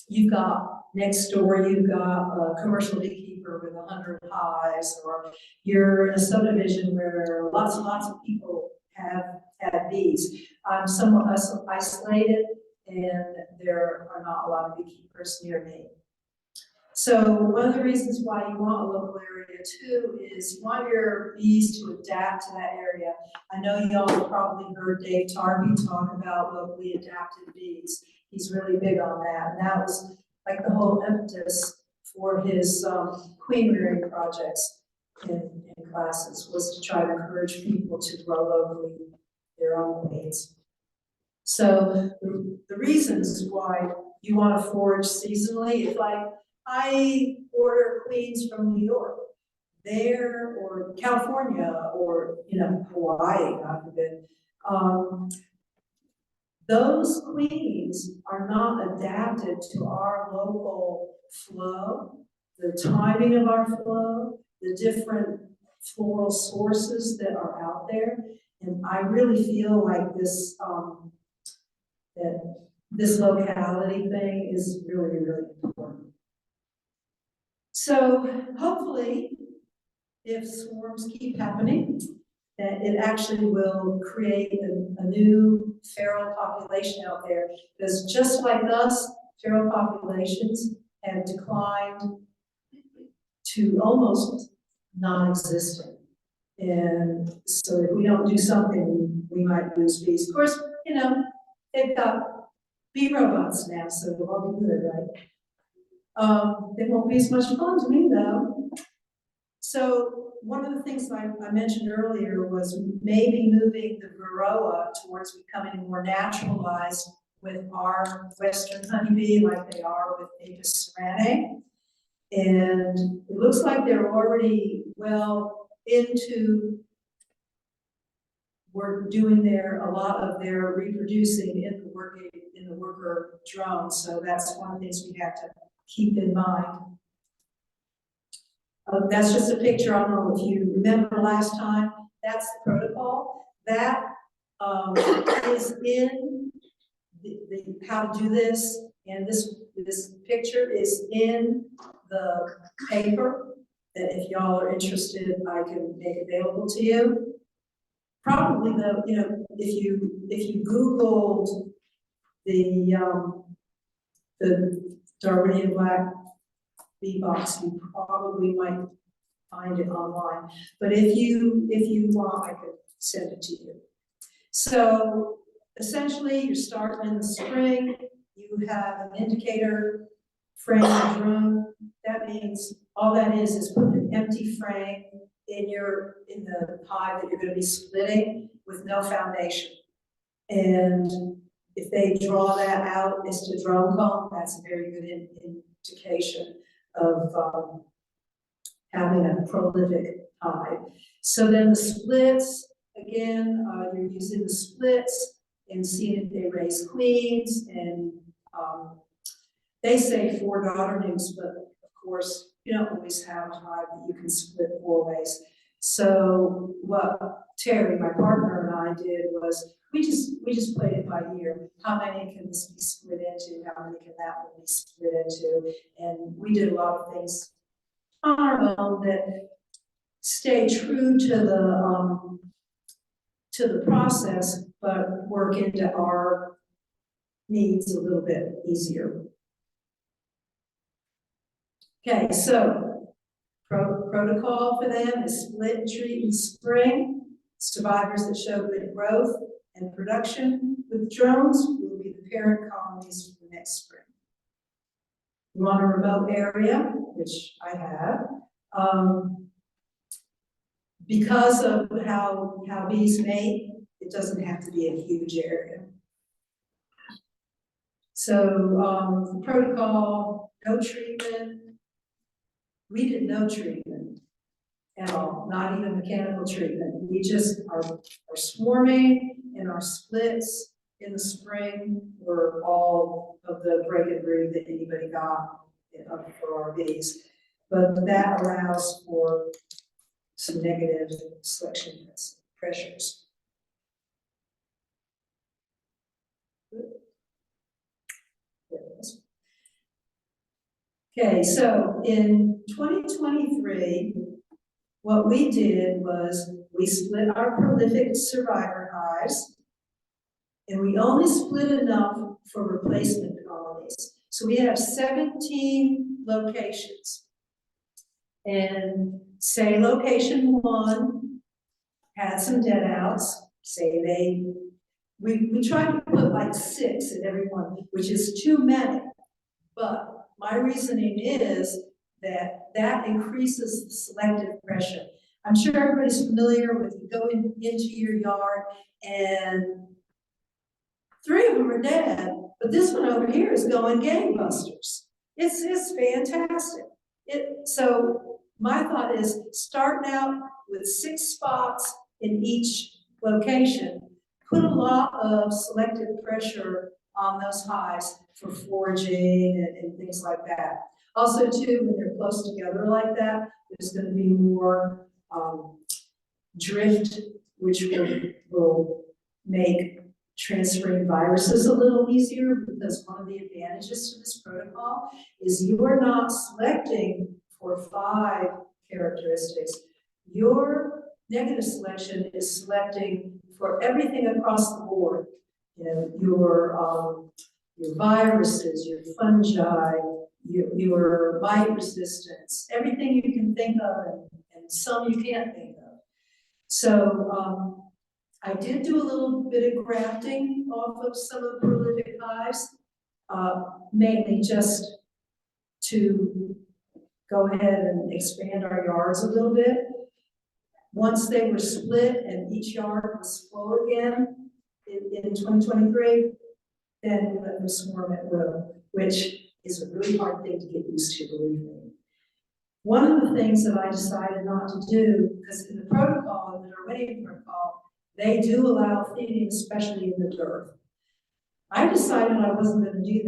you've got next door, you've got a commercial beekeeper with 100 hives, or you're in a subdivision where lots and lots of people have had bees. I'm somewhat isolated, and there are not a lot of beekeepers near me. So one of the reasons why you want a local area too is you want your bees to adapt to that area. I know y'all have probably heard Dave Tarby talk about locally adapted bees. He's really big on that, and that was like the whole impetus for his queen rearing projects in classes, was to try to encourage people to grow locally their own queens. So the reasons why you want to forage seasonally, if I order queens from New York, there, or California, or Hawaii, God forbid, those queens are not adapted to our local flow, the timing of our flow, the different floral sources that are out there. And I really feel like this, that this locality thing is really, really important. So hopefully, if swarms keep happening, that it actually will create a new feral population out there. Because just like us, feral populations have declined to almost non-existent. And so if we don't do something, we might lose bees. Of course, they've got bee robots now, so it'll all be good, right? They won't be as much fun to me though. So one of the things I mentioned earlier was maybe moving the varroa towards becoming more naturalized with our Western honeybee, like they are with Apis ceranae. And it looks like they're already well into, we're doing a lot of their reproducing in the worker drone. So that's one of the things we have to keep in mind. That's just a picture. I don't know if you remember last time. That's the protocol. That is in the how to do this, and this picture is in the paper that if y'all are interested, I can make available to you. Probably though, if you Googled the Darwinian black bee box, you probably might find it online. But if you want, I could send it to you. So essentially, you're starting in the spring. You have an indicator frame in the room. That means all that is put an empty frame in the hive that you're going to be splitting with no foundation. And if they draw that out as to drone comb, that's a very good indication of having a prolific hive. So then the splits, again, you're using the splits and seeing if they raise queens, and they say 4 daughter nymphs, but of course you don't always have a hive that you can split 4 ways. So what Terry, my partner, and I did was we just played it by ear. How many can this be split into? How many can that one be split into? And we did a lot of things on our own that stay true to the process, but work into our needs a little bit easier. Okay, so protocol for them is split and treat in spring. Survivors that show good growth and production with drones will be the parent colonies for next spring. You want a remote area, which I have, because of how bees mate, it doesn't have to be a huge area. So the protocol, no treatment. We did no treatment at all, not even mechanical treatment. We just are swarming, and our splits in the spring were all of the break and brood that anybody got for our bees. But that allows for some negative selection pressures. Okay, so in 2023, what we did was we split our prolific survivor hives, and we only split enough for replacement colonies. So we have 17 locations. And say location 1 had some dead outs, say we tried to put like 6 in every one, which is too many. But my reasoning is that increases the selective pressure. I'm sure everybody's familiar with going into your yard and 3 of them are dead, but this one over here is going gangbusters. It's fantastic. So my thought is starting out with 6 spots in each location, put a lot of selective pressure on those hives for foraging and things like that. Also too, when they're close together like that, there's going to be more drift, which will make transferring viruses a little easier, because one of the advantages to this protocol is you are not selecting for 5 characteristics. Your negative selection is selecting for everything across the board. You know, your viruses, your fungi, your mite resistance, everything you can think of, and some you can't think of. So I did do a little bit of grafting off of some of the prolific hives, mainly just to go ahead and expand our yards a little bit. Once they were split and each yard was full again in 2023, then we let them swarm at will, which is a really hard thing to get used to, believe me. One of the things that I decided not to do, because in the protocol, in the Darwinian protocol, they do allow feeding, especially in the dirt. I decided I wasn't going to do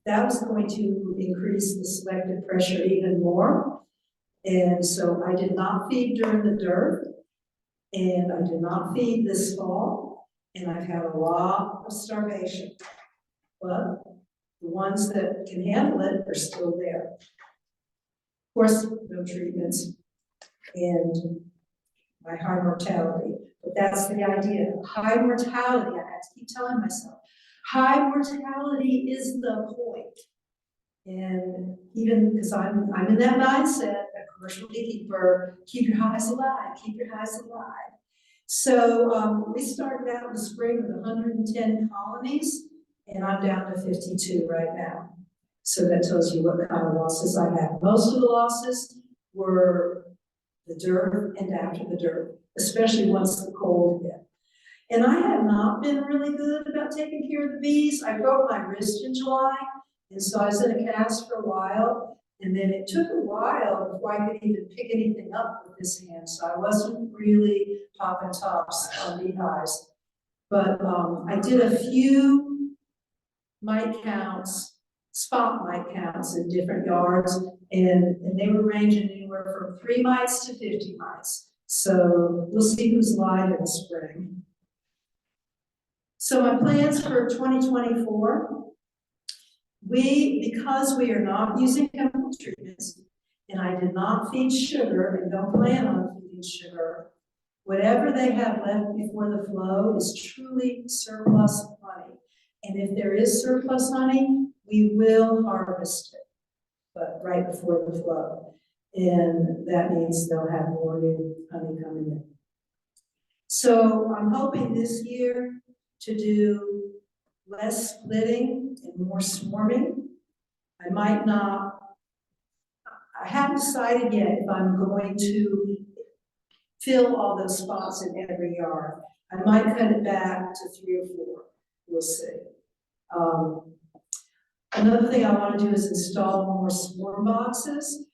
that was going to increase the selective pressure even more. And so I did not feed during the dirt, and I did not feed this fall, and I've had a lot of starvation. But the ones that can handle it are still there. Of course, no treatments and my high mortality. But that's the idea. High mortality, I have to keep telling myself, high mortality is the point. And even because I'm in that mindset, a commercial beekeeper, keep your hives alive, keep your hives alive. So we started out in the spring with 110 colonies, and I'm down to 52 right now. So that tells you what kind of losses I had. Most of the losses were the dirt and after the dirt, especially once the cold hit. And I have not been really good about taking care of the bees. I broke my wrist in July, and so I was in a cast for a while, and then it took a while before I could even pick anything up with this hand, so I wasn't really popping tops on beehives. But I did a few mite counts, spot mite counts in different yards, and they were ranging anywhere from 3 mites to 50 mites. So we'll see who's alive in the spring. So my plans for 2024, because we are not using chemical treatments, and I did not feed sugar and don't plan on feeding sugar, Whatever they have left before the flow is truly surplus honey. And if there is surplus honey, we will harvest it, but right before the flow. And that means they'll have more new honey coming in. So I'm hoping this year to do less splitting and more swarming. I might not, I haven't decided yet if I'm going to fill all those spots in every yard. I might cut it back to 3 or 4, we'll see. Another thing I want to do is install more swarm boxes.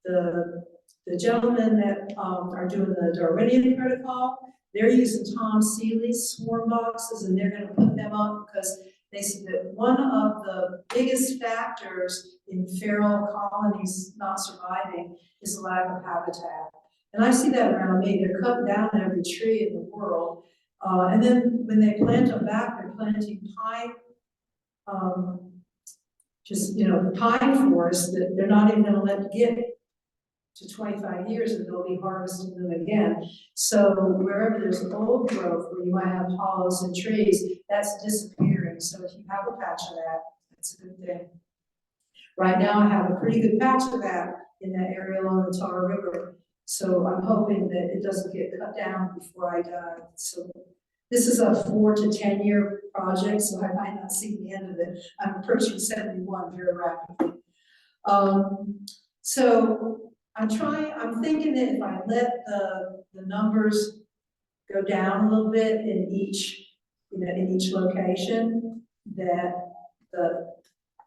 The gentlemen that are doing the Darwinian protocol, they're using Tom Seeley's swarm boxes, and they're going to put them up because they said that one of the biggest factors in feral colonies not surviving is the lack of habitat. And I see that around me. They're cutting down every tree in the world. And then when they plant them back, they're planting pine, pine forests that they're not even going to let get to 25 years, and they'll be harvesting them again. So wherever there's old growth, where you might have hollows and trees, that's disappearing. So if you have a patch of that, that's a good thing. Right now, I have a pretty good patch of that in that area along the Tar River. So I'm hoping that it doesn't get cut down before I die. So this is a 4 to 10 year project, so I might not see the end of it. I'm approaching 71 very rapidly. So I'm thinking that if I let the numbers go down a little bit in each location, that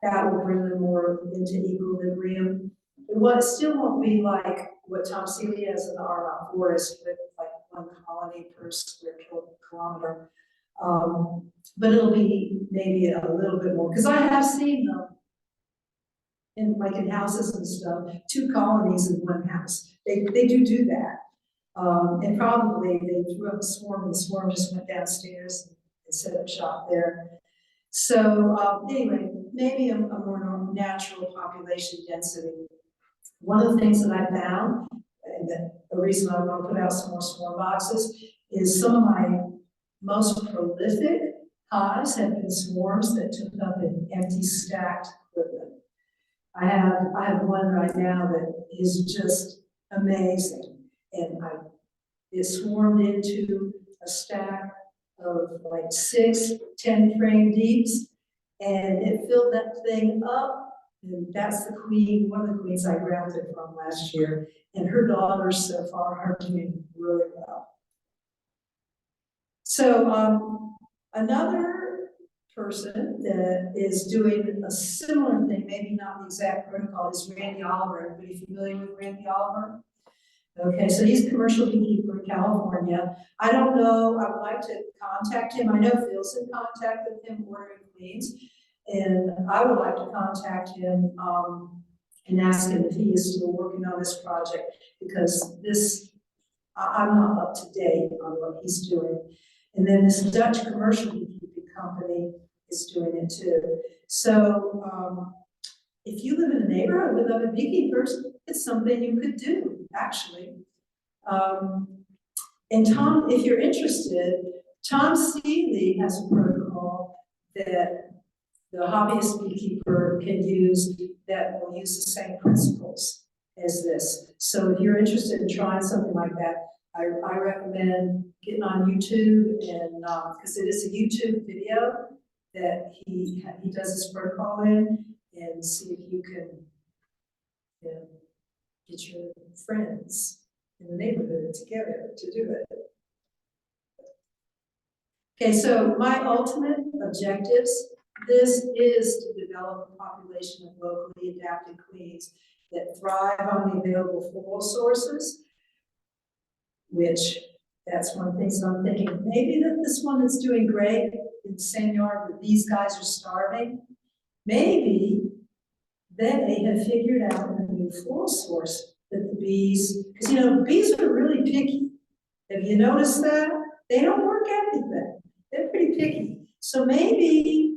will bring them more into equilibrium. It still won't be like what Tom Seeley has in the Armonk Forest with like 1 colony per square kilometer. But it'll be maybe a little bit more, because I have seen them in houses and stuff, 2 colonies in 1 house. They do that. And probably they threw up a swarm, and the swarm just went downstairs and set up shop there. So anyway, maybe a more natural population density. One of the things that I found, and the reason I want to put out some more swarm boxes, is some of my most prolific hives have been swarms that took up an empty stacked equipment. I have one right now that is just amazing, and it swarmed into a stack of like 6 10-frame deeps, and it filled that thing up. And that's the queen, one of the queens I grafted from last year, and her daughters so far are doing really well. So another person that is doing a similar thing, maybe not the exact protocol, is Randy Oliver. Everybody familiar with Randy Oliver? Okay, so he's a commercial beekeeper in California. I don't know, I would like to contact him. I know Phil's in contact with him, ordering queens. And I would like to contact him and ask him if he is still working on this project, because I'm not up to date on what he's doing. And then this Dutch commercial beekeeping company is doing it too. So if you live in a neighborhood with other beekeepers, it's something you could do, actually. And Tom, if you're interested, Tom Seeley has a protocol that the hobbyist beekeeper can use that will use the same principles as this. So if you're interested in trying something like that, I recommend getting on YouTube, and because it is a YouTube video that he does his protocol in, and see if you can get your friends in the neighborhood together to do it. Okay, so my ultimate objectives, this is to develop a population of locally adapted queens that thrive on the available food sources, which that's one of the things I'm thinking. Maybe that this one that's doing great in the same yard, but these guys are starving. Maybe they have figured out a new food source that the bees, because bees are really picky. Have you noticed that? They don't work everything. They're pretty picky. So maybe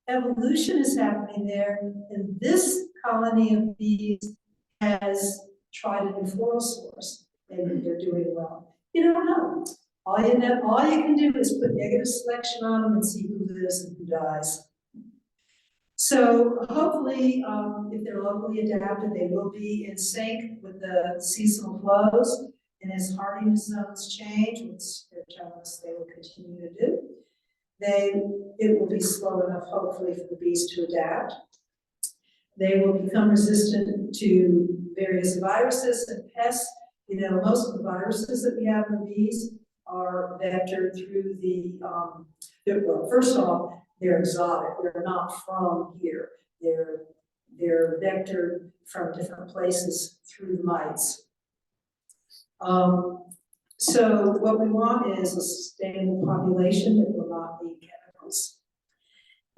evolution is happening there, and this colony of bees has tried a new floral source, and they're doing well. You don't know. All you can do is put negative selection on them and see who lives and who dies. So hopefully, if they're locally adapted, they will be in sync with the seasonal flows. And as hardiness zones change, which they're telling us they will continue to do, it will be slow enough, hopefully, for the bees to adapt. They will become resistant to various viruses and pests. You know, most of the viruses that we have in the bees are vectored through well, first off, they're exotic. They're not from here. They're vectored from different places through mites. So what we want is a sustainable population that will not need chemicals.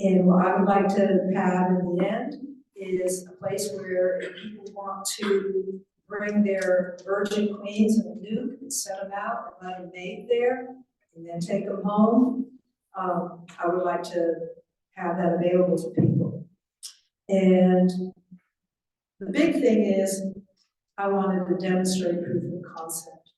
And what I would like to have in the end is a place where if people want to bring their virgin queens and a nuke and set them out and let them mate there and then take them home, I would like to have that available to people. And the big thing is I wanted to demonstrate proof of concept.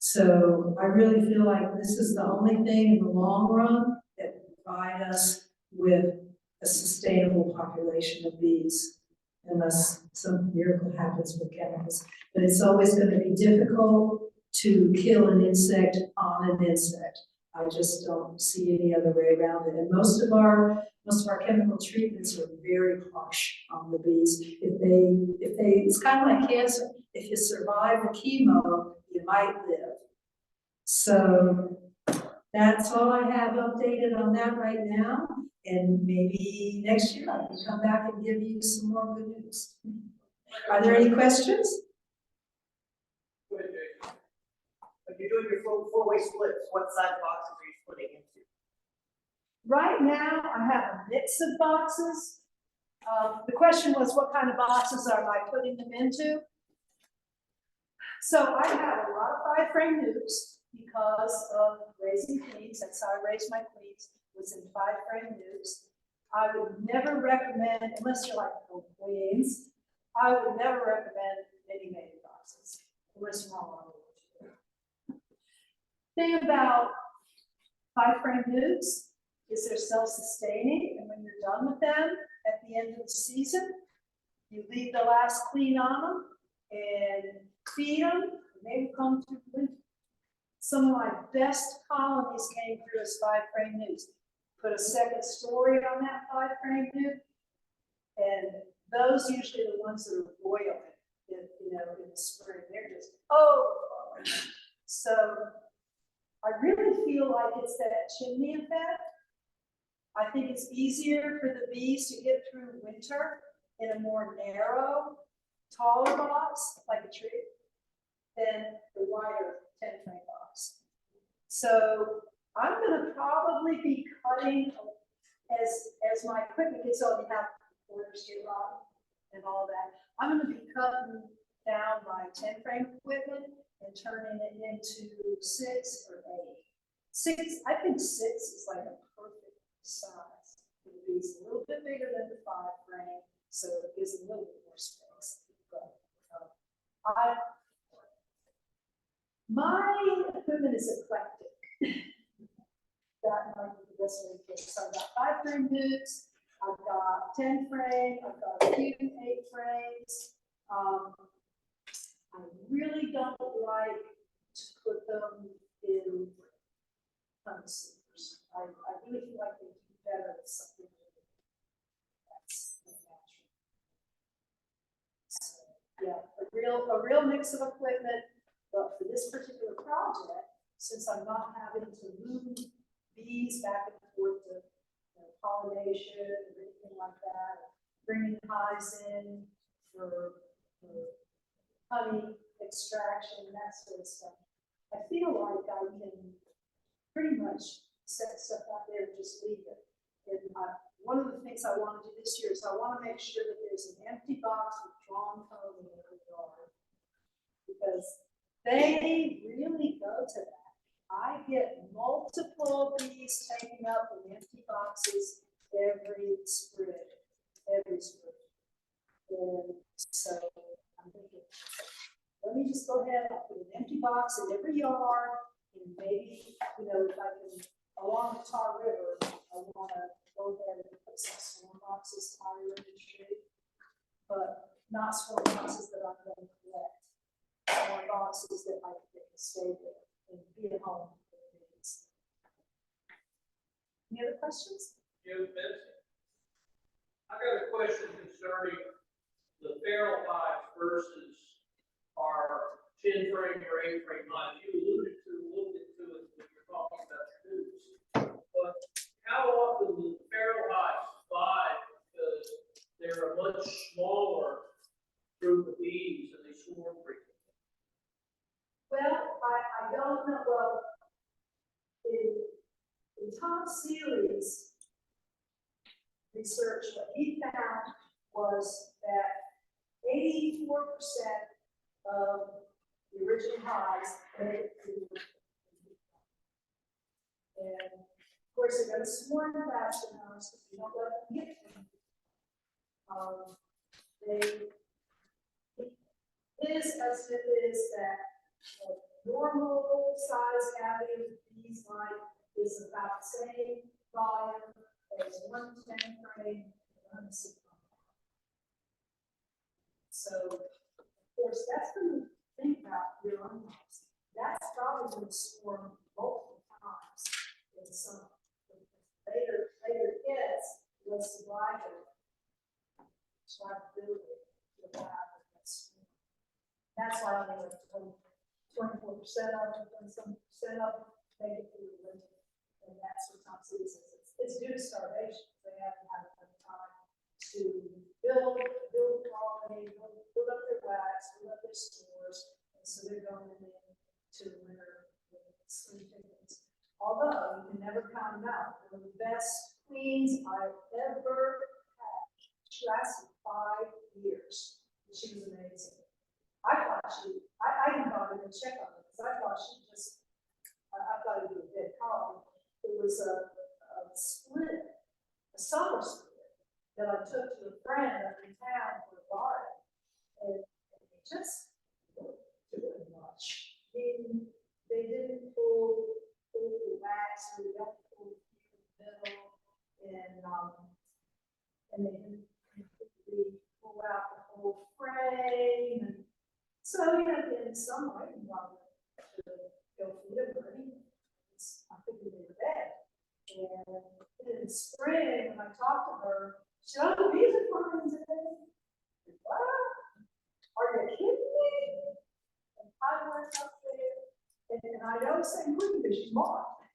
So I really feel like this is the only thing in the long run that will provide us with a sustainable population of bees, unless some miracle happens with chemicals. But it's always going to be difficult to kill an insect on an insect. I just don't see any other way around it. And most of our chemical treatments are very harsh on the bees. It's kind of like cancer. If you survive the chemo, you might live. So that's all I have updated on that right now. And maybe next year I can come back and give you some more good news. Are there any questions? If you're doing your four-way splits, what size boxes are you splitting into? Right now, I have a mix of boxes. The question was, what kind of boxes am I putting them into? So I have a lot of 5-frame nukes because of raising queens. That's how I raised my queens, was in 5-frame nukes. I would never recommend, unless you're like queens, I would never recommend any mated boxes, unless you're on one. Thing about 5-frame nukes is they're self-sustaining, and when you're done with them at the end of the season, you leave the last queen on them and feed them, and they will come through the winter. Some of my best colonies came through as 5-frame nukes. Put a second story on that 5-frame nuke, and those usually are the ones that are boiling, in the spring. They're just, so I really feel like it's that chimney effect. I think it's easier for the bees to get through winter in a more narrow, taller box, like a tree, than the wider 10-frame box. So I'm going to probably be cutting as my equipment gets on, you have orders get on and all that. I'm going to be cutting down my 10-frame equipment and turning it into 6 or 8. 6, I think 6 is like a perfect size. It would be a little bit bigger than the 5-frame, so it gives a little bit more space. But my equipment is eclectic. That might be the best way to put it. So I've got 5-frame nukes, I've got 10-frame, I've got a few 8 frames. I really don't like to put them in honeysuckers. I really feel like they do better with something that's natural. So, yeah, a real mix of equipment, but for this particular project, since I'm not having to move bees back and forth to pollination or anything like that, bringing hives in for honey extraction, that sort of stuff. I feel like I can pretty much set stuff out there and just leave it. And one of the things I want to do this year is I want to make sure that there's an empty box with drawn comb in every yard, because they really go to that. I get multiple bees taking up in empty boxes every spring. And so I'm thinking, let me just go ahead, I'll put an empty box in every yard, and maybe, you know, if I can, along the Tar River, I wanna go ahead and put some swarm boxes higher in the tree. But not swarm boxes that I'm gonna collect, swarm boxes that I can stay there and be at home. Any other questions? Yes, Betsey. I got a question concerning the feral hives versus our 10 frame or 8 frame hives. You looked into it when you're talking about the news. But how often do the feral hives survive because they're a much smaller group of bees and they swarm frequently? Well, I don't know, well, in Tom Seeley's research, what he found was that 84% of the original hives made it through. And of course, they're going to swarm faster now, because we don't let them get them. His estimate is that the normal size cavity of bees like is about the same volume as 110 frame and 160. So, of course, that's when you think about your own house. That's probably going to swarm multiple times in some. Later kids will survive it. Try to build it to have that swarm. That's why they were 24% of them, 27% of them make it through the winter. And that's what Tom Seeley says. It's due to starvation. They haven't had enough time to build colony, build up their wax, build up their stores, and so they're going into the winter with slim pickings. Although you can never count them out. One of the best queens I've ever had. She lasted 5 years. She was amazing. I didn't bother to check on her because I thought she just, I thought it would be a dead colony. It was a split, a summer split that I took to a friend up in town for a garden, and it just wasn't doing much. They didn't pull the wax, or they don't pull the middle, and they didn't completely pull out the whole frame. And so, you know, in some way, you want to go feed them or anything. I figured they were dead. And in the spring, when I talked to her, she said, "Oh, the bees are flying today." What? Are you kidding me? And I went up there, and I know the same queen because she's marked.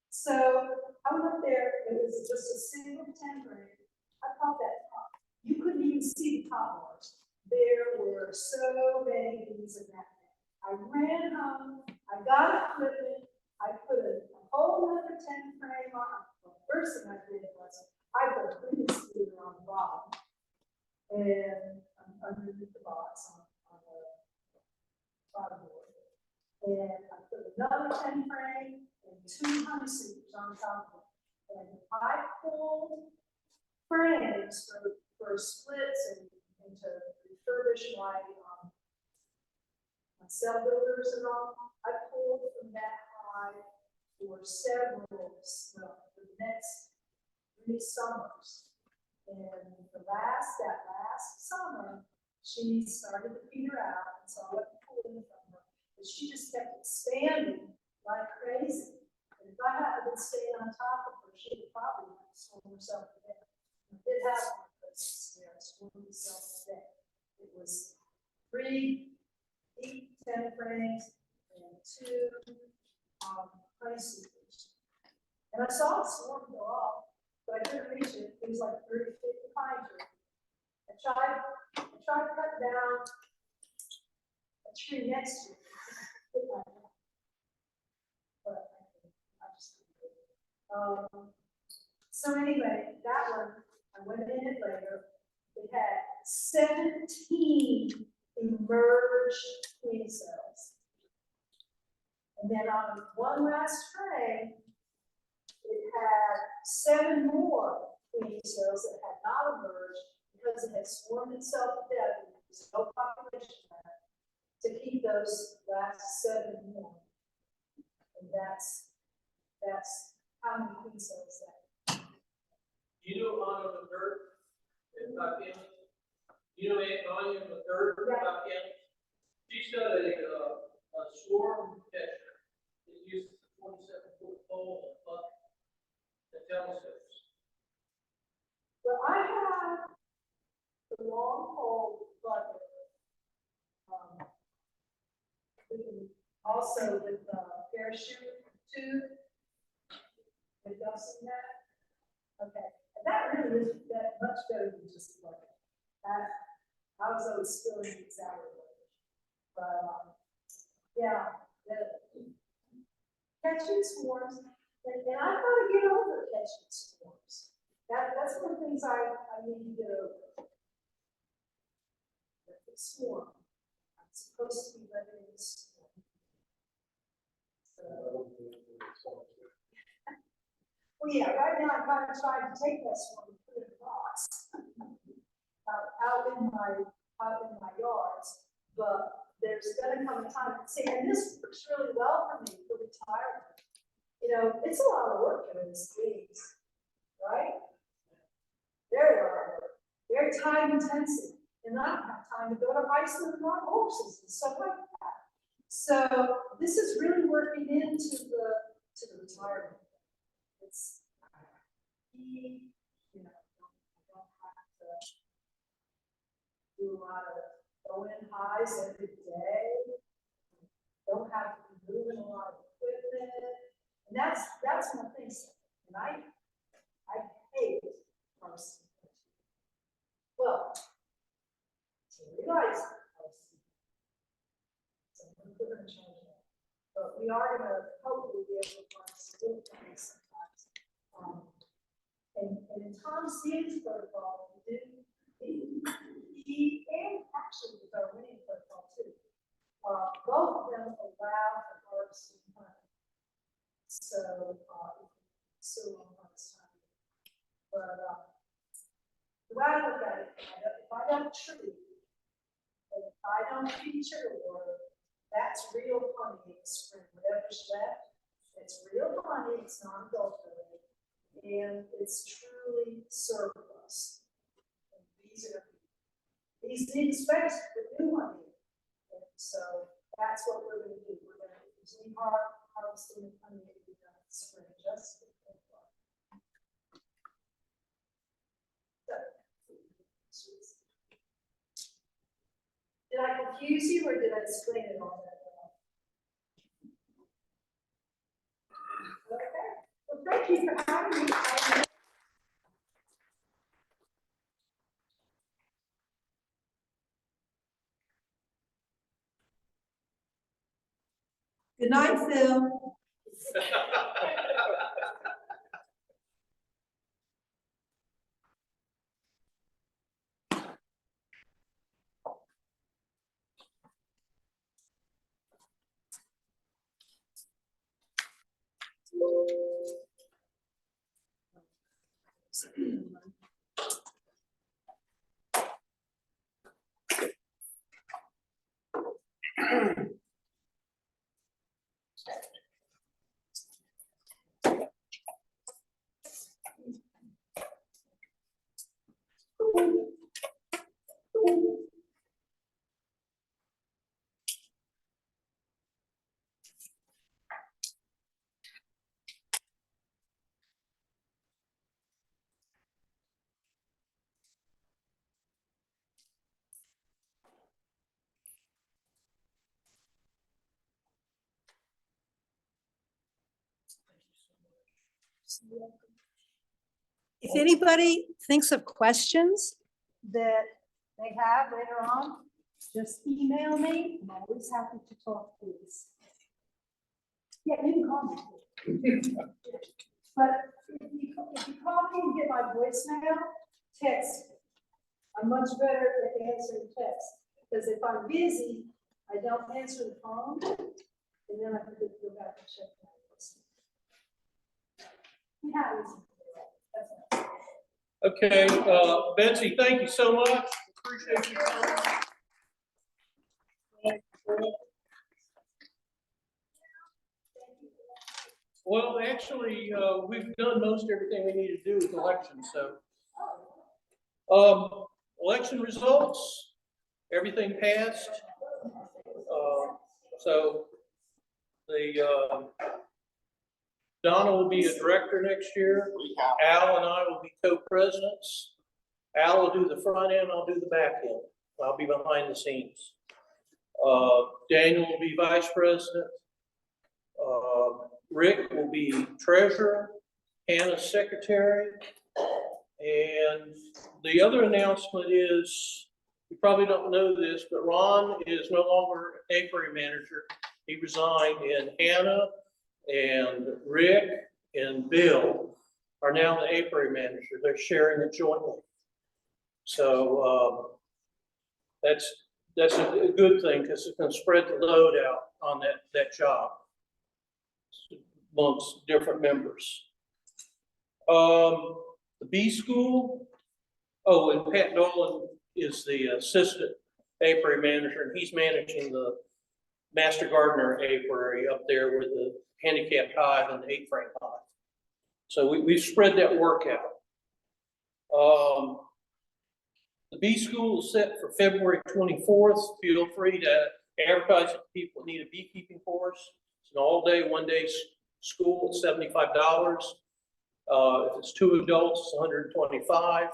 So I went up there, it was just a single 10 frame. I caught that top. You couldn't even see the top bars. There were so many bees in that thing. I ran home, I got equipment, I put a whole other 10 frame on. The first thing I did was I put a cleaning scooter on the bottom and underneath the box on the bottom board. And I put another 10 frame and 2 honeysuckers on top of it. And I pulled frames for splits and to refurbish my cell builders and all. I pulled from that hive for several for the next 3 summers. And that last summer, she started to peter out, and so I went pulling from her. But she just kept expanding like crazy. And if I hadn't been staying on top of her, she would probably have sworn herself to death. I did have one place where I swore myself to death. It was 3 deep 10 frames and 2 honeysuckers. And I saw the swarm go off, but I couldn't reach it. It was like 30 feet behind her. I tried to cut down a tree next to it. But I just couldn't do it. So anyway, that one, I went in it later. It had 17 emerged queen cells. And then on one last frame, it had 7 more queen cells that had not emerged because it had swarmed itself to death and there was no population left. to keep those last 7 warm. And that's how many queen cells that. You know, on the dirt, you know, Aunt Anya in the dirt, she's got a swarm catcher. It uses a 27-foot pole and bucket that telescopes. Well, I have the long pole bucket. We can also with the parachute tube. Have y'all seen that? Okay, and that really is that much better than just a bucket. I was always spilling these out of it. But yeah, the catching swarms, and I've got to get over catching swarms. That's one of the things I need to get over. The swarm. I'm supposed to be letting it swarm. Well, yeah, right now I'm kind of trying to take that swarm and put it in a box out in my yards, but there's going to come a time. See, and this works really well for me for retirement. You know, it's a lot of work in these things, right? Very time intensive, and I don't have time to go to Iceland and ride horses and stuff like that. So this is really working into the retirement. It's you know, I don't have to do a lot of go-in highs every day. Don't have to be moving a lot of equipment, and that's one thing. And I hate pharmacy. Well, to realize so we're going to change that, but we are going to hopefully be able to find some good things sometimes. And in Tom Sears' protocol, we do he and actually the Darwinian protocol too. Both of them allow for harvesting honey. So still on harvest time. But the way I look at it, if I got a tree, and if I don't feed sugar water, that's real honey in the spring. Whatever's left, it's real honey, it's not adulterated, and it's truly surplus. And these need space for new honey. And so that's what we're going to do. We're going to continue harvesting honey in the spring, just for the fun. Did I confuse you or did I explain it all that well? Okay. Well, thank you for having me. Good night, Phil. If anybody thinks of questions that they have later on, just email me. I'm always happy to talk, please. Yeah, you can call me. But if you call me and get my voicemail, text me. I'm much better at answering text, because if I'm busy, I don't answer the phone, and then I have to go back and check my voicemail. Yeah, that's Okay, Betsy, thank you so much. Appreciate your time. Well, actually, we've done most everything we need to do with elections, so. Election results, everything passed. So the, Donna will be a director next year. Al and I will be co-presidents. Al will do the front end, I'll do the back end. I'll be behind the scenes. Daniel will be vice president. Rick will be treasurer, Hannah's secretary. And the other announcement is, you probably don't know this, but Ron is no longer apiary manager. He resigned, and Hannah and Rick and Bill are now the apiary manager. They're sharing it jointly. So that's a good thing, because it's going to spread the load out on that job amongst different members. The bee school, oh, and Pat Dolan is the assistant apiary manager, and he's managing the Master Gardener apiary up there with the handicapped hive and the 8-frame hive. So we've spread that work out. The bee school is set for February 24th. Feel free to advertise if people need a beekeeping course. It's an all-day, one-day school. It's $75. If it's 2 adults, it's $125.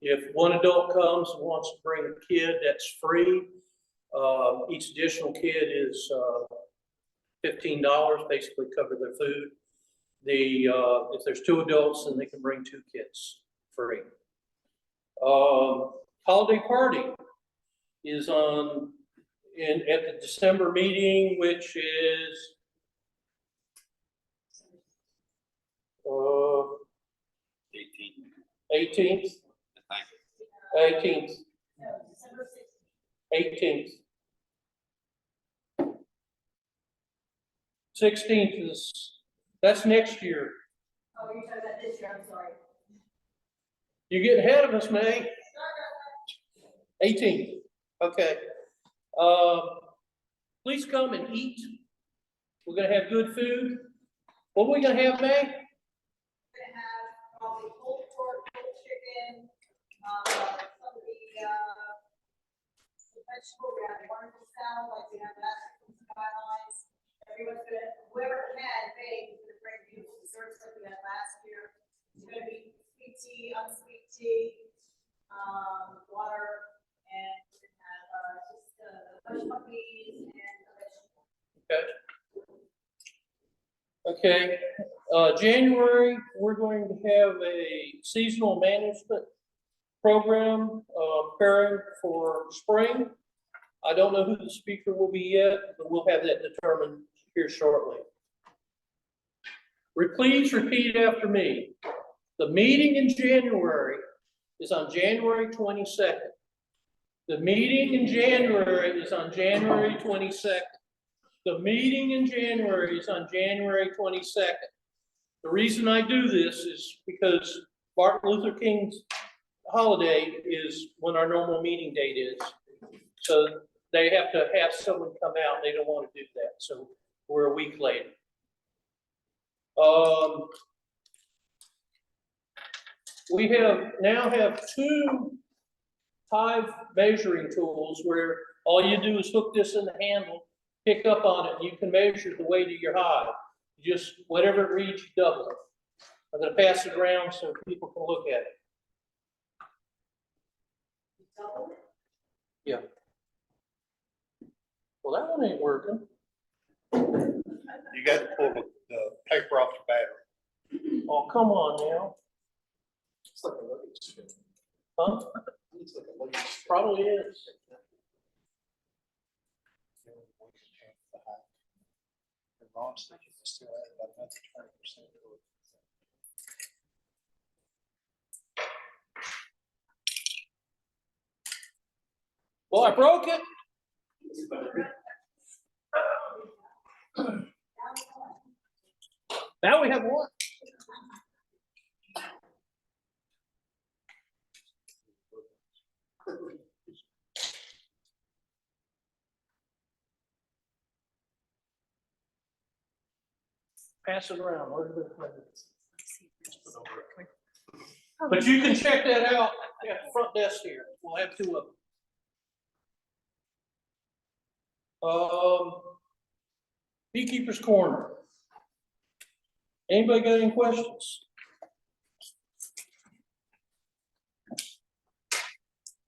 If one adult comes and wants to bring a kid, that's free. Each additional kid is $15, basically cover their food. If there's 2 adults, then they can bring 2 kids free. Holiday party is at the December meeting, which is 18th. 18th. 16th that's next year. Oh, you're talking about this year, I'm sorry. You're getting ahead of us, May. 18th, okay. Please come and eat. We're gonna have good food. What are we gonna have, May? We're gonna have probably pulled pork, pulled chicken, some of the vegetable, we have wonderful salad, like we have last week's guidelines. Everyone's gonna, whoever can, bake, is gonna bring beautiful desserts like we had last year. It's gonna be sweet tea, unsweet tea, water, and we're gonna have just hush puppies and vegetables. Okay. January, we're going to have a seasonal management program preparing for spring. I don't know who the speaker will be yet, but we'll have that determined here shortly. Please repeat after me. The meeting in January is on January 22nd. The meeting in January is on January 22nd. The meeting in January is on January 22nd. The reason I do this is because Martin Luther King's holiday is when our normal meeting date is. So they have to have someone come out. They don't want to do that. So we're a week late. We now have 2 hive measuring tools where all you do is hook this in the handle, pick up on it, and you can measure the weight of your hive. Just whatever it reads, you double it. I'm going to pass it around so people can look at it. Yeah. Well, that one ain't working. You got to pull the paper off the battery. Oh, come on now. It's like a luggage. Huh? It's like a luggage. Probably is. Still at about another 20%. Well, I broke it. Now we have one. Pass it around. But you can check that out at the front desk here. We'll have two of them. Beekeepers Corner. Anybody got any questions?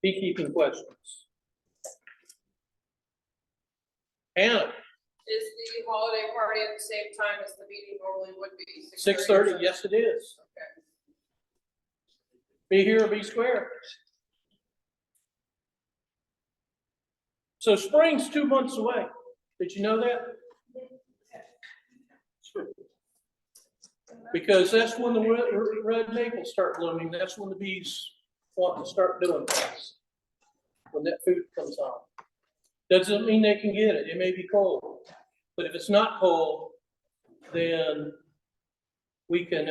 Beekeeping questions? Hannah, Is the holiday party at the same time as the meeting normally would be? 6:30, yes it is. Okay. Be here or be square. So spring's 2 months away. Did you know that? Because that's when the red maples start blooming. That's when the bees want to start doing things. When that food comes on. Doesn't mean they can get it. It may be cold. But if it's not cold, then we can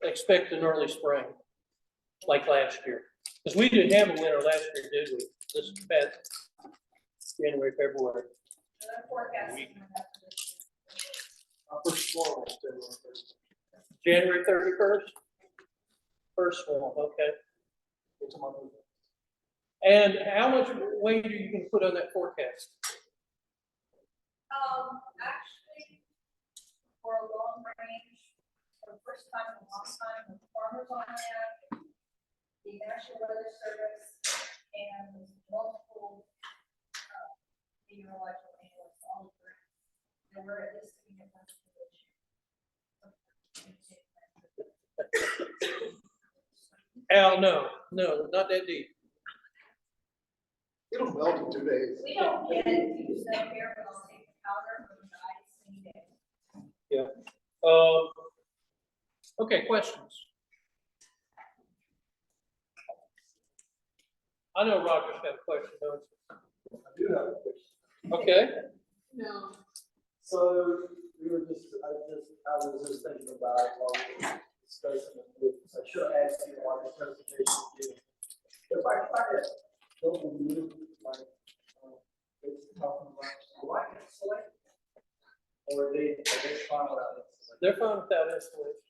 expect an early spring, like last year. Because we didn't have a winter last year, did we? This past January, February. January 31st? First one, okay. And how much weight are you going to put on that forecast? Actually, for a long range, for the first time in a long time, the farmers on that, the National Weather Service, and multiple, meteorological analysts, all agree. And we're at least in a Al, no, not that deep. It'll melt in 2 days. We don't get it, you sell here, but I'll take the powder from the ice any day. Yeah. Okay, questions? I know Roger's got a question, don't you? I do have a question. Okay. No. So we were I was just thinking about it while we were discussing it. So I should have asked you why the presentation did. If I try to build a new, like, it's talking about, do I insulate? Or are they fine without insulation? They're fine without installation.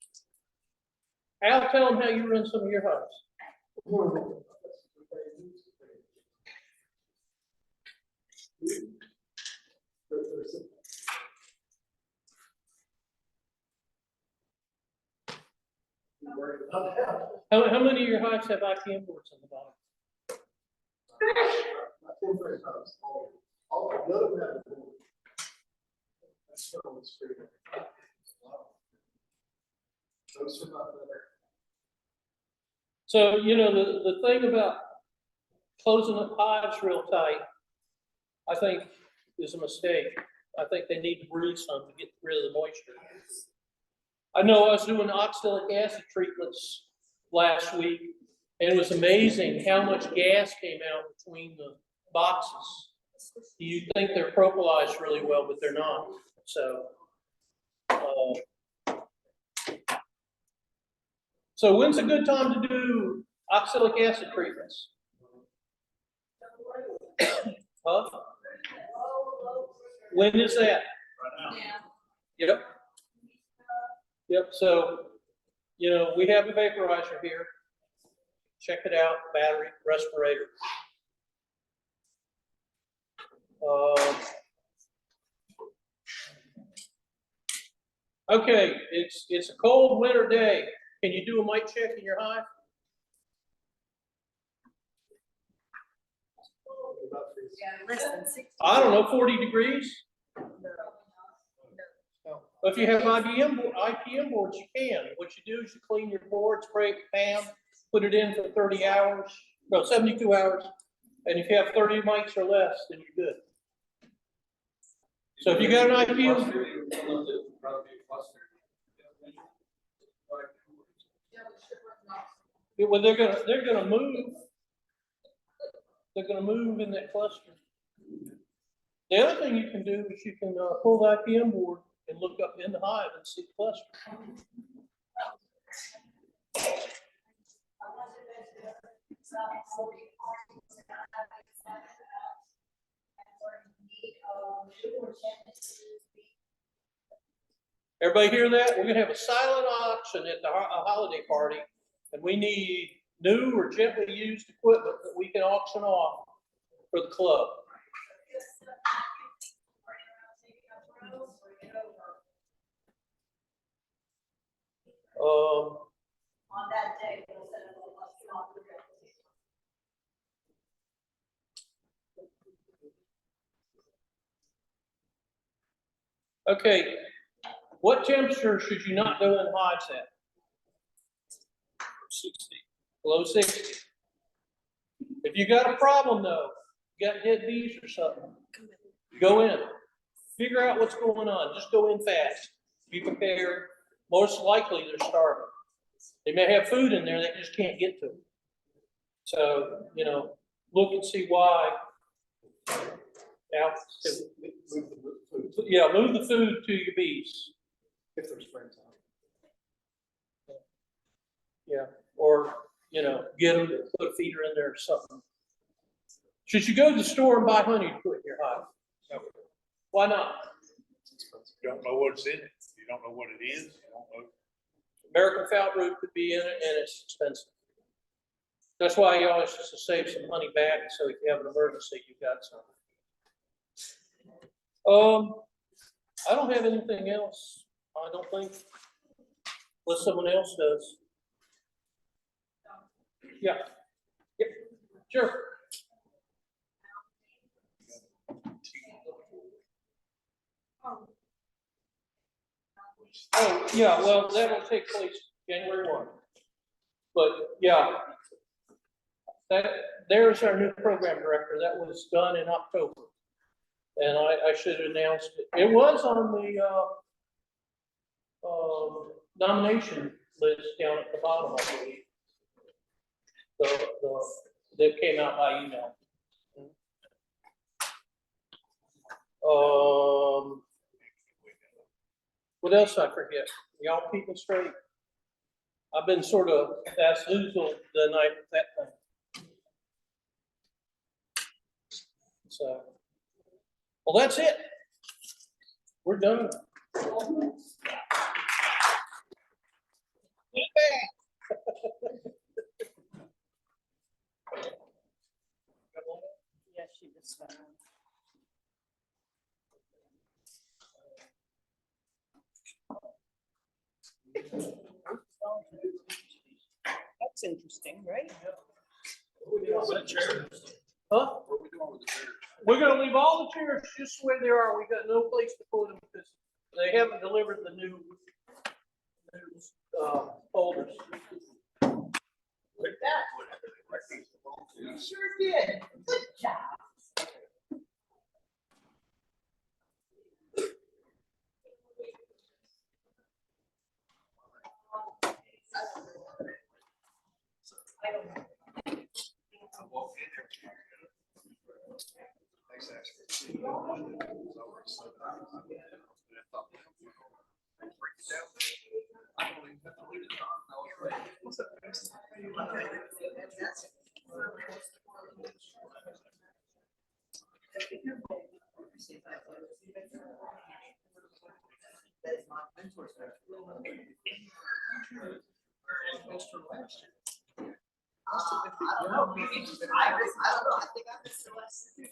Al, tell them how you run some of your hives. How many of your hives have IPM boards on the bottom? All none of them have a board. That's what I was figuring. Those are not better. So, you know, the thing about closing up hives real tight, I think is a mistake. I think they need to breathe some to get rid of the moisture. I know I was doing oxalic acid treatments last week, and it was amazing how much gas came out between the boxes. You think they're propolized really well, but they're not. So when's a good time to do oxalic acid treatments? Huh? When is that? Yeah. Yep. Yep, so, you know, we have a vaporizer here. Check it out, battery, respirator. Okay, it's a cold winter day. Can you do a mic check in your hive? Yeah, less than 60. I don't know, 40 degrees? If you have IPM boards, you can. What you do is you clean your board, spray it with PAM, put it in for 30 hours, no, 72 hours. And if you have 30 mics or less, then you're good. So if you got an IPM, well, they're gonna move. They're gonna move in that cluster. The other thing you can do is you can pull the IPM board and look up in the hive and see the cluster. Everybody hear that? We're gonna have a silent auction at the holiday party, and we need new or gently used equipment that we can auction off for the club. On that day, we'll set up a restaurant. Okay, what temperature should you not go in hives at? 60. Below 60. If you got a problem though, you got dead bees or something, go in. Figure out what's going on. Just go in fast. Be prepared. Most likely they're starving. They may have food in there, they just can't get to it. So, look and see why. Now, yeah, move the food to your bees. If there's friends on. Yeah, or, get them to put a feeder in there or something. Should you go to the store and buy honey to put in your hive? No. Why not? You don't know what's in it. You don't know what it is. You don't know. American foul brood could be in it, and it's expensive. That's why you always have to save some honey back, so if you have an emergency, you've got some. I don't have anything else. I don't think, unless someone else does. Yeah. Yep. Sure. Oh, yeah, well, that'll take place January 1. But, yeah, there's our new program director. That was done in October. And I should have announced it. It was on the nomination list down at the bottom, I believe. That came out by email. What else I forget? Y'all keep it straight. I've been sort of bamboozled the night with that thing. So, well, that's it. We're done. Yeah, she just went on. That's interesting, right? Huh? We're gonna leave all the chairs just where they are. We got no place to put them because they haven't delivered the new folders. You sure did. Good job. I don't know. I think I missed the last two.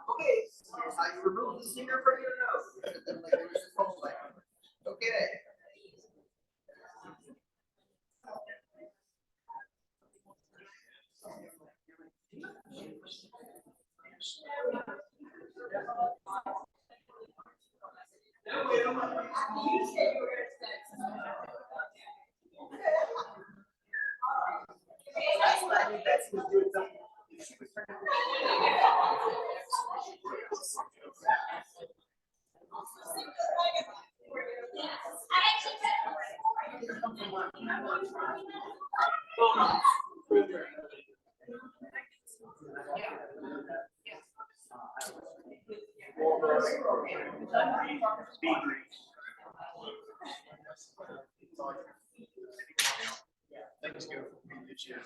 Okay, here's how you remove the stinger from your nose. Okay. You said you were gonna Things go from being this year.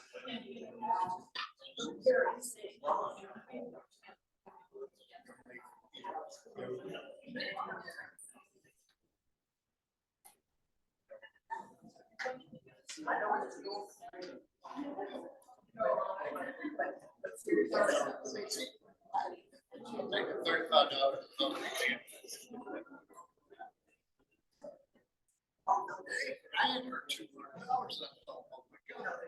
$35. I had heard $200. I thought, oh my God.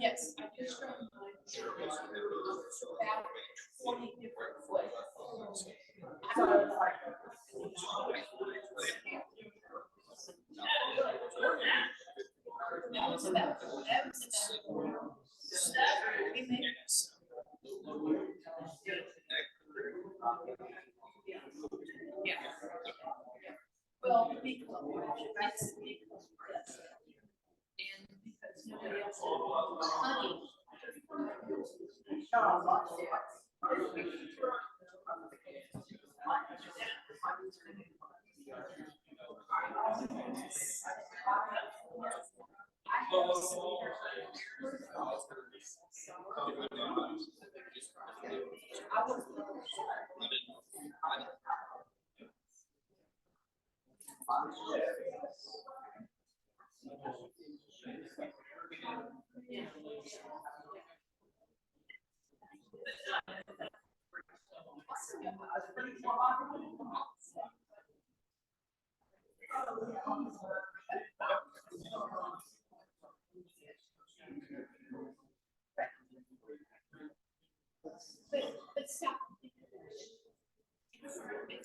Yes, I just from about 20 different flavors. That was about stuff we made. Yeah. Well, it's and because nobody else honey.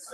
It's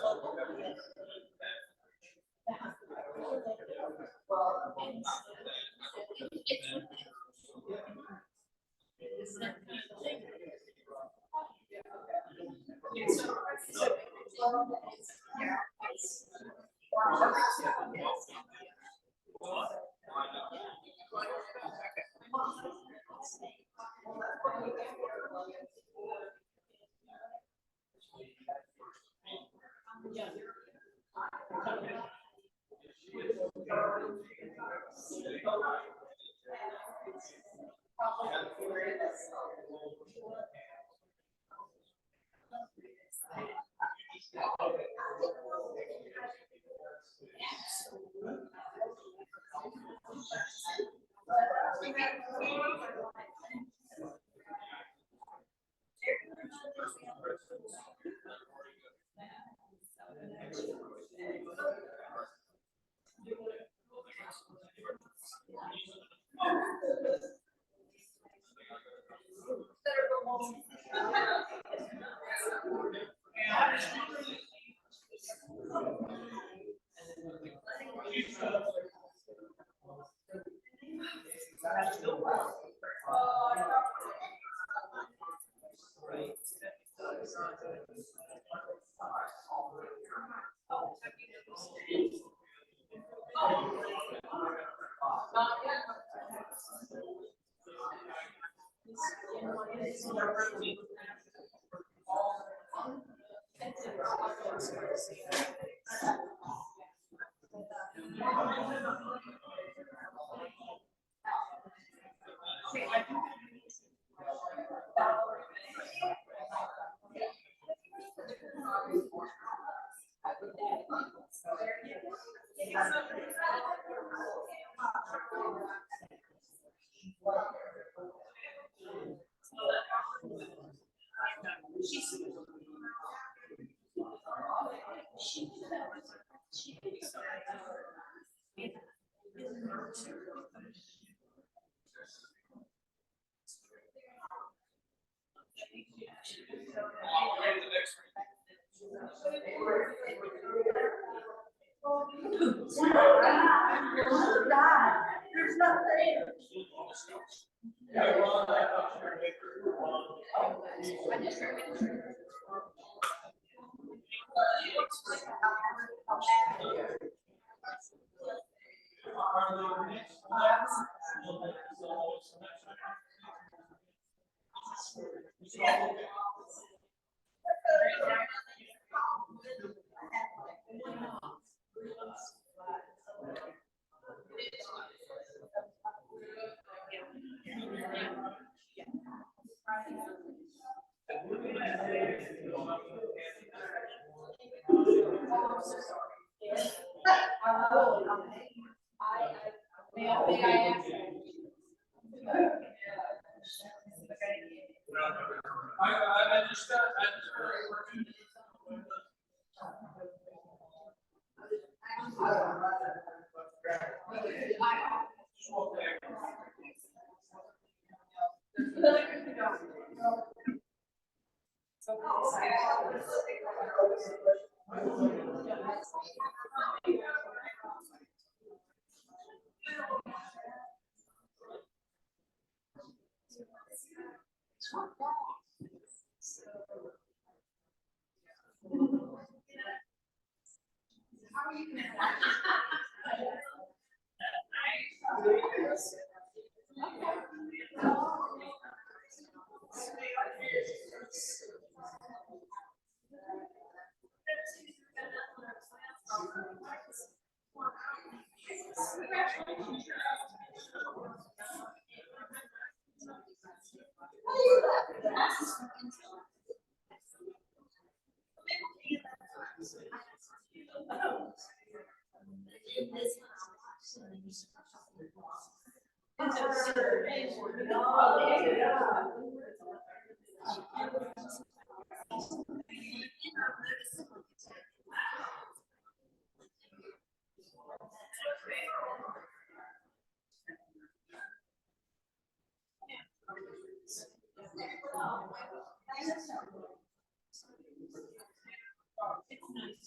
nice.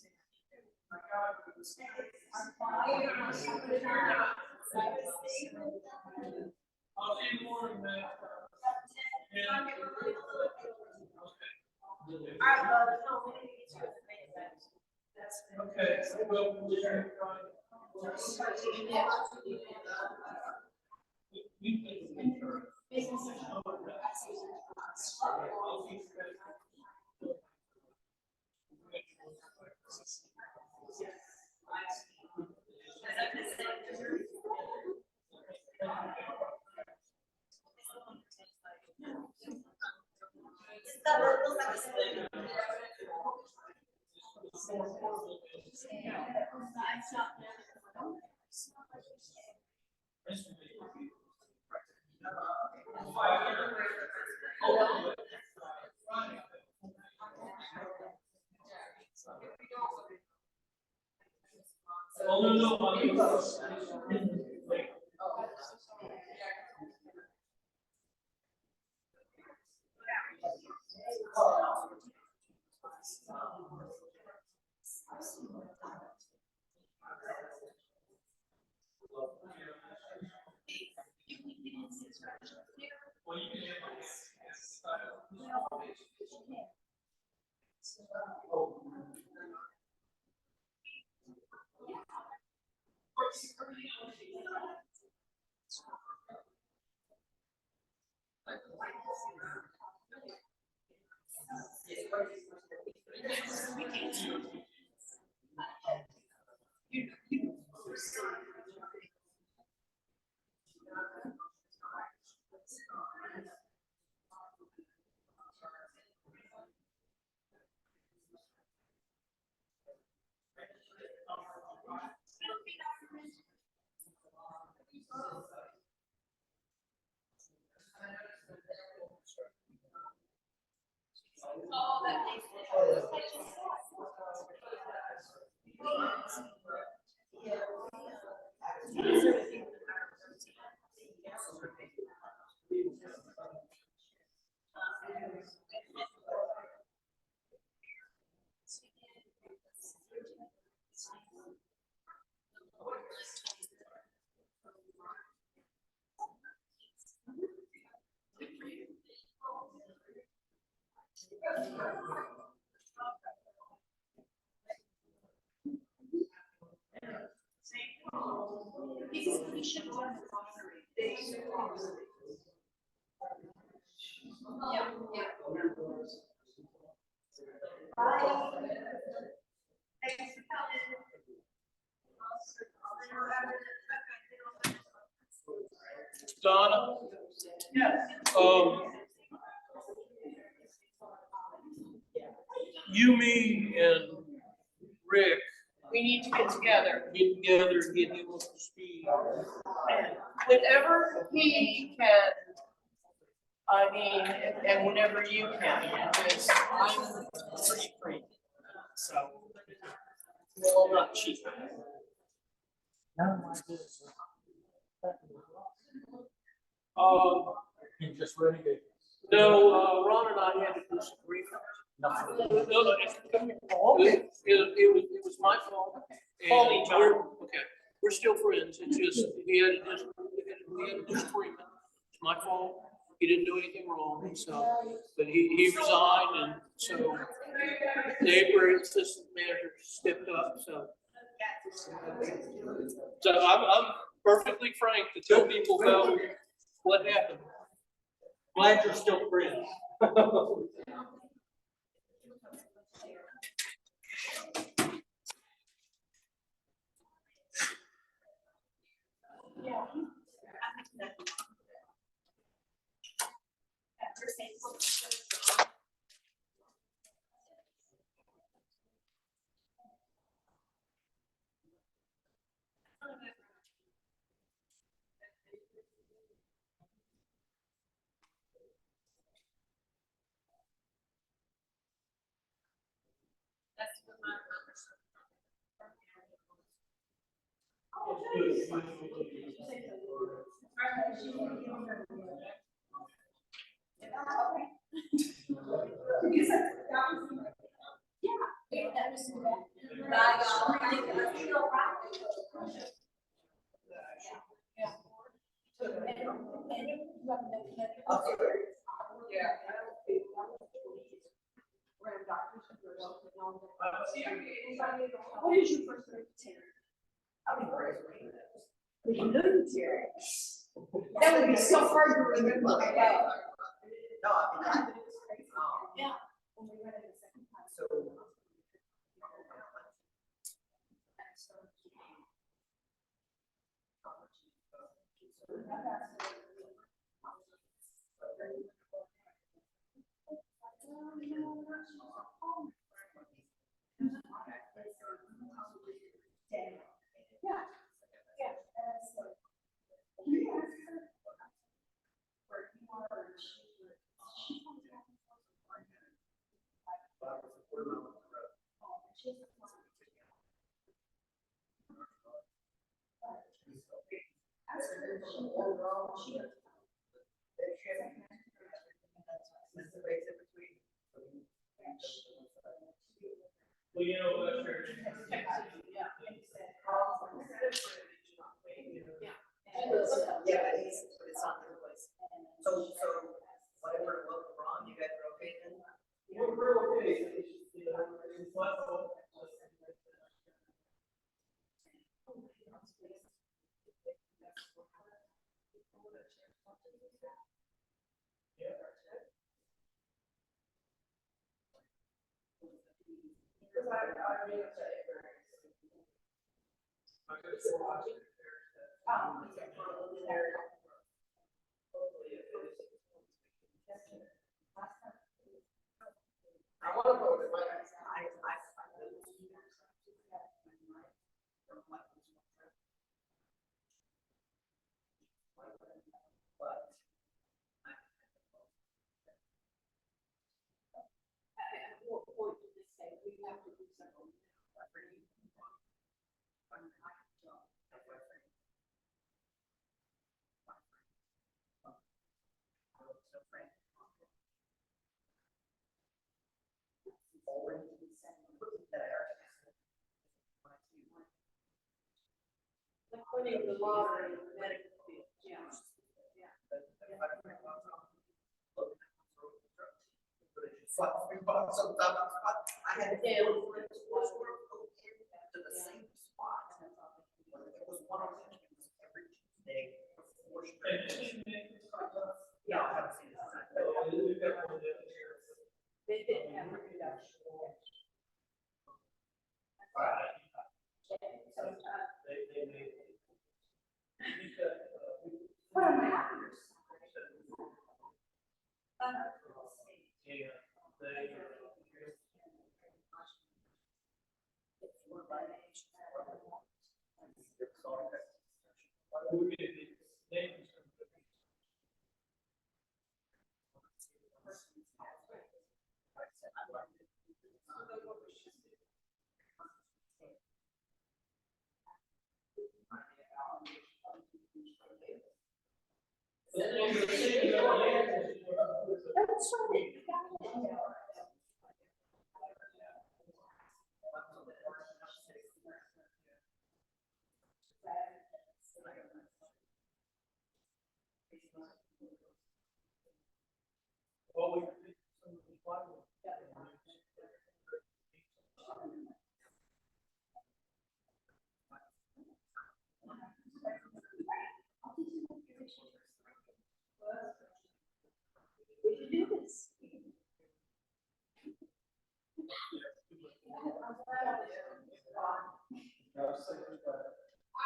Donna? You, me, and Rick We need to get together. get together and get him up to speed. Whenever he can, I mean, and whenever you can, because I'm pretty free. So, well, I'm not cheap. Just renegade. No, Ron and I had to do some research. No, it was my fault. And Call me, John. Okay, we're still friends. It's just, we had a disagreement. It's my fault. He didn't do anything wrong, so, but he resigned, and so the temporary assistant manager stepped up, so. So I'm perfectly frank to tell people about what happened. Glad you're still friends. Bye, y'all. What is your first name? That would be so hard to remember. Yeah. Well, you know, So whatever went wrong, you guys are okay then? we're okay. I wanna go with my, Like winning the lottery in the medical field, yeah. I had to go to the same spot. It was one of them, every Tuesday before spring. Yeah, I haven't seen it. They didn't have a reduction. What am I?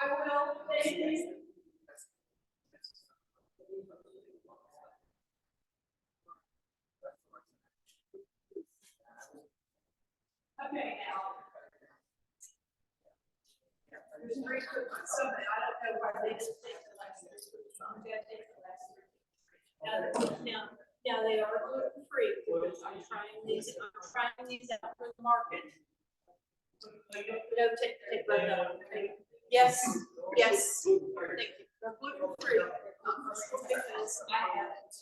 I will, thank you. Okay, now. There's three quick ones, so I don't know why they didn't take the last three. I'm gonna take the last three. Now they are gluten free, because I'm trying these out for the market. No, take right now. Yes, yes, thank you. They're gluten free. Because I haven't.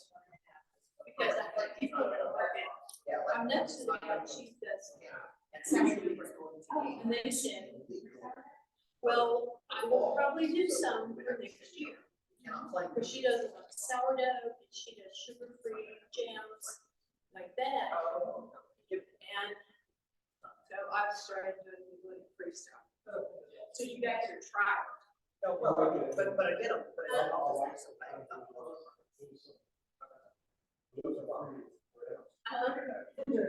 Because I like people in the market. I'm next to the guy, she says. And they said, well, I will probably do some for next year. cannot play. But she does like sourdough, and she does sugar-free jams like that. And so I've started doing the gluten-free stuff. So you guys are trying. No, well, but I get them, but I don't always.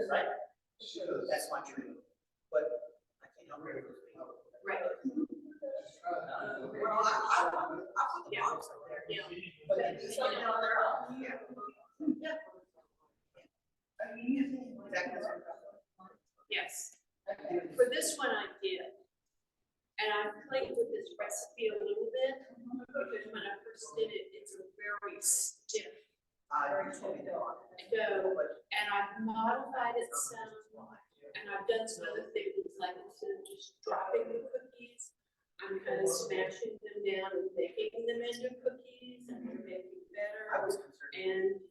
Right? That's my dream, but I can't help it. Right. Well, I put the box up there. Yeah. But they do something on their own. Yeah. Exactly. Yes. For this one I did. And I played with this recipe a little bit, because when I first did it, it's a very stiff dough. And I've modified it some, and I've done some other things, like instead of just dropping the cookies, I'm kind of smashing them down and baking them into cookies, and they're making better. And,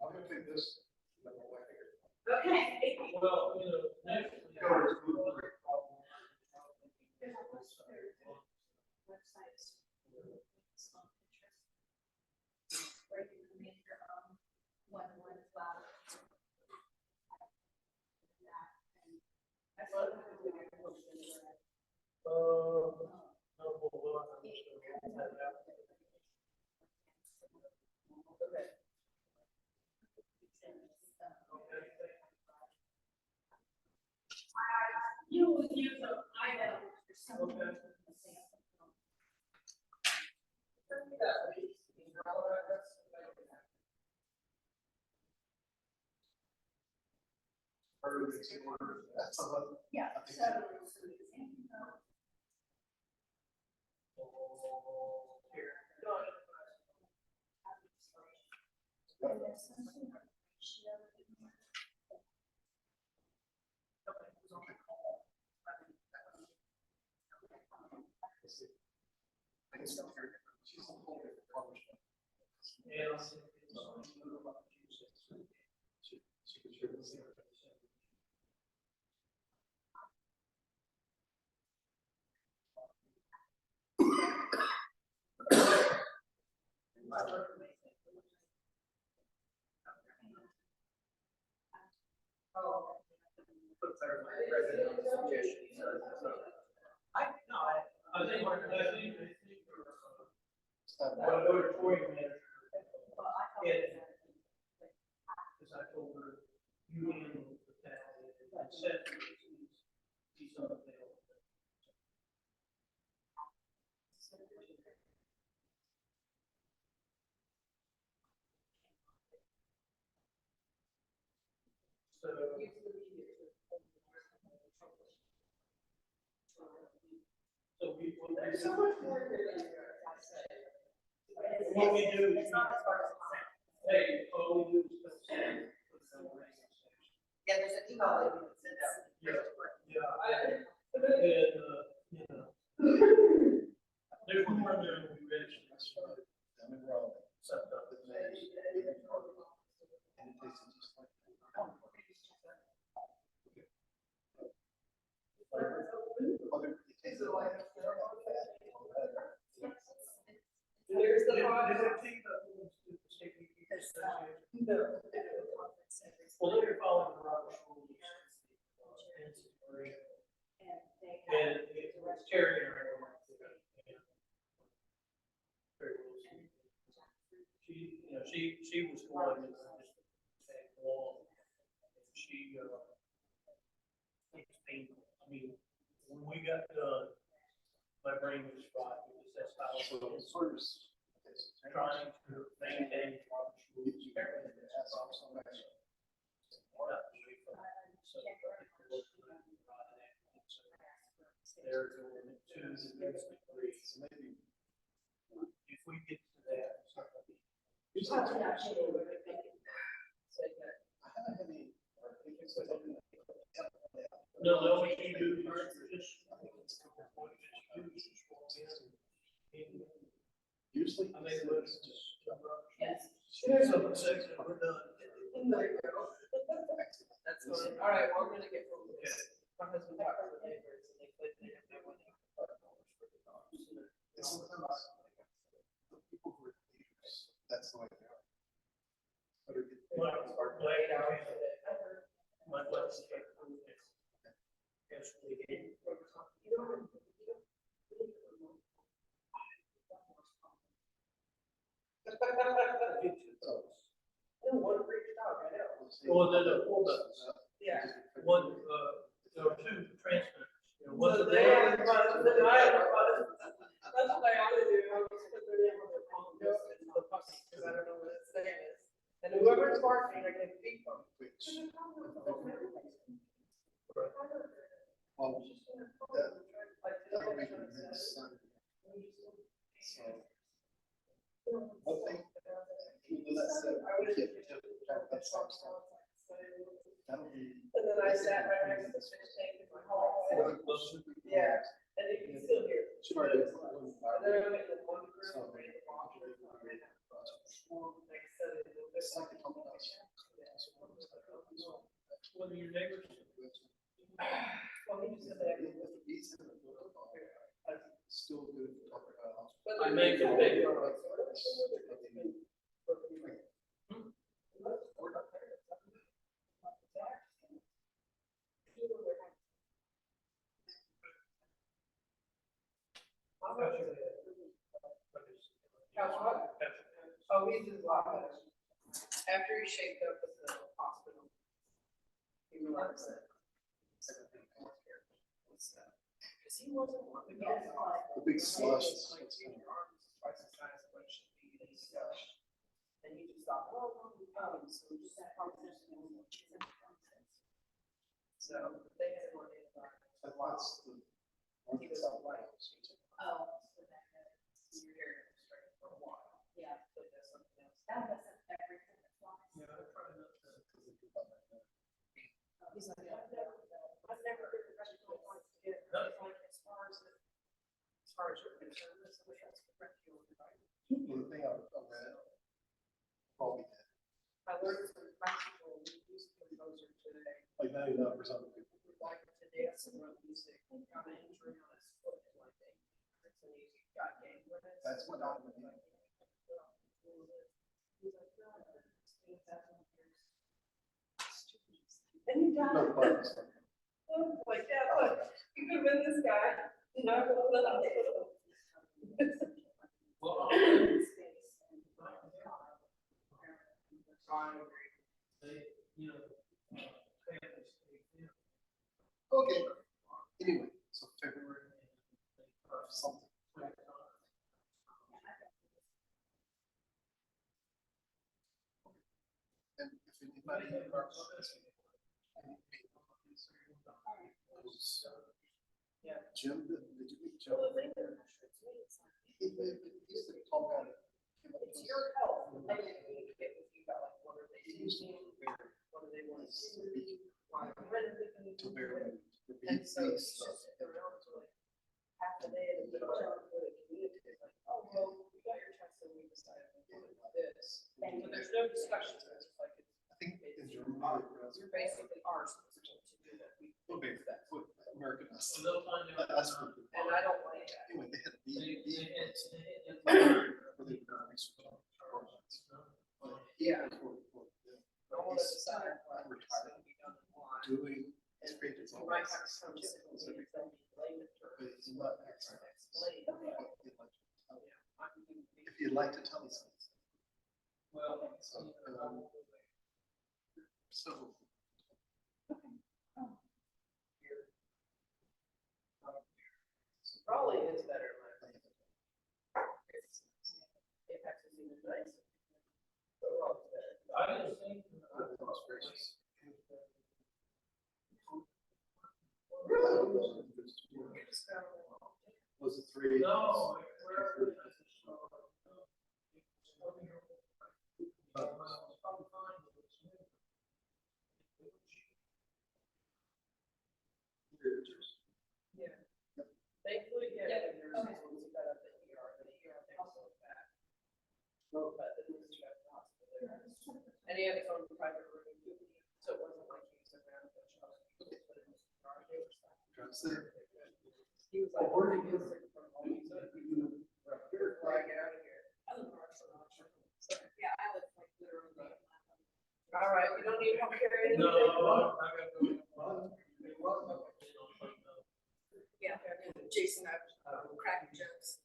I'm gonna take this. okay. Well, you know, next. Websites. Where you can make your own one flour. You will use them, I know. Yeah, so. What we do is, hey, all we do is. Yeah, there's an email that you can send out. Yeah. You know. There's one more there we register. I'm in Raleigh. Something up with me. And it tastes just like. There's the Well, they're following the Robert's rules. And it's terrier. She was going to just take long. She, it's painful. I mean, when we got done, my brain was fried because that's how it was. Trying to maintain Robert's rules. They're doing it 2 to 3. Maybe if we get to that. No, what you do is just. Usually. I mean, let's just. Yes. Someone says that we're done. That's fine. All right, well, I'm gonna get from this. My husband talked to the neighbors and they couldn't have no money for dollars for the dogs. It's sometimes people who are That's the way they are. Better get- My wife's yes, we did. Well, then the hold up. Yeah. One, there were two transmitters. You know, one So of they have them. fun, then I have fun. That's what I always do, I always put their name on their phone, just in the puppy, because I don't know what its name is. And whoever's marketing, I can speak from. Well, that'll be this Sunday. So, one thing, even though that's it, we can't talk about some stuff. That'll be. And then I sat right next to the fish tank in my hall. Yeah, and you can still hear. it. Sure. And then I'm in the one group, So, I'm in the one group, I'm in the next set of the- it's like a couple of us. One of your neighbors. Well, he just said that. Still good to talk about. But I make a big. Oh, he's just laughing. After he shaked up at the hospital. He relaxed it. Cause he wasn't one to go. The big slush. Like, your arm is twice the size of what it should be, and he slushed. And he just thought, well, so just. So they had one in the. That's the. He was all white. Oh. Your hair was straight for a while. Yeah. So that's something else. That wasn't everything that was. Yeah, I try not to. He's like, I've never heard the rest of my life to get, like, as far as you're concerned, that's the way that's correct, you right? Well, the thing I read, probably did, I learned some practical music composer today, like 99% of people. like to dance and run music, got an injury on his foot, like, and he got game with it. That's what I would do. He's like, no, it's 8,000 years. And he died. No, but it's like- Like, yeah, look, you could have been this guy, you know, Well, they, you know. Okay, anyway, so February, something. And if anybody. Yeah. Jim, did you meet Jim? Well, the thing is, He used to talk about it. it's your health, and then communicate with you about like, what are they He used to using, wear what do they want to his do, beak why, when are they gonna to do wear it? the And beak so he's stuff. just sitting around for like half a day at a time, really communicate, like, oh, well, we got your test and we decided to do this. But there's no discussion, it's just like, I think in Germany, you're basically ours to do that. it'll be Americanized. So they'll find out. That's what. And I don't like that. Anyway, they had a They- beak. they- Where they were doing research on hormones. But Yeah. for I want to decide what is gonna be done and why. doing, his created You all might this. have some typical things that you blame it for. But he's not explain. Explain. If you'd like to tell us something. Well, So. Probably is better. It actually even nicer. But we're all better. I just think. Was it 3? No. Yeah. Thankfully, yeah, the nurses once you got up at the ER thing was so bad. But the nurse got to the hospital there. And he had his own private room, so it wasn't like he was around the shop. He was put in his car, they were stuck. He was like, where did you get sick from? He said, "Before I get out of here." I live in Archer. So All right, you don't need help carrying anything? Yeah, Jason, I've cracked jokes.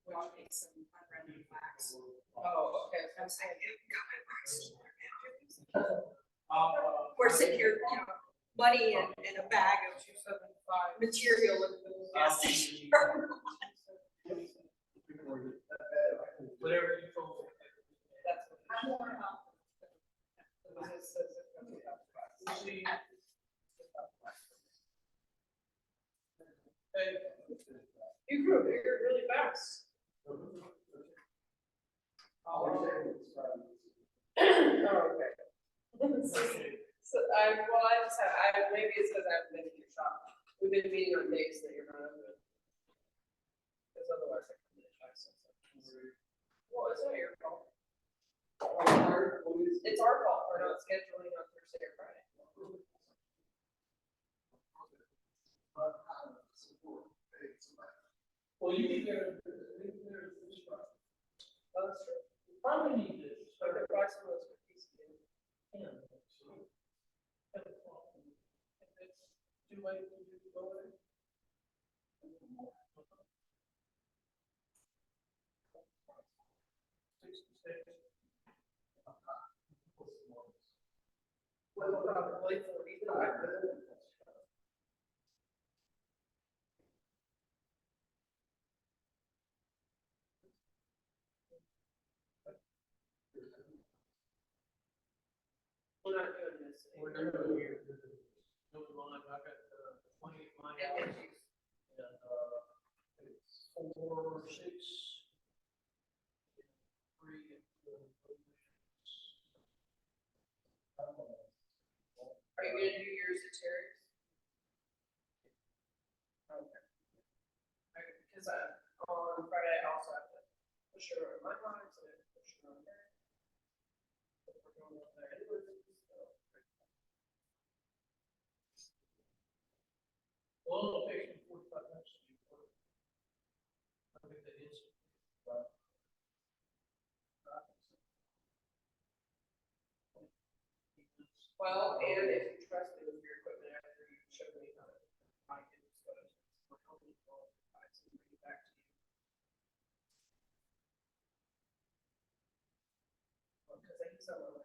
We all need some unread facts. Oh, okay. I'm saying, we're sitting here, you know, money in a bag of material in the gas station. Whatever you told me. Hey, you grew up here really fast. Oh, okay. So maybe it's because I've been in your shop. We've been meeting on days that you're not open. Because otherwise I couldn't try something. Well, it's not your fault. It's our fault for not scheduling on Thursday or Friday. Well, you need to. Oh, that's true. Probably need this. I could buy some of those cookies. If it's too late to do the voting. Well, probably 45. We're not doing this. We're not doing here. No line, I got 28 line hours. And it's 4, 6. 3 and 4. Are you gonna do yours at Terry's? Okay. Because on Friday, I also have to push her on my line, so I have to push her on there. If we're going up there anyways, so. Well, it'll take me 45 minutes to do it. I think that is. Well, and if you trust me with your equipment after you show me how I can dispose of it, we're hoping to buy some and bring it back to you. Because I use some of it.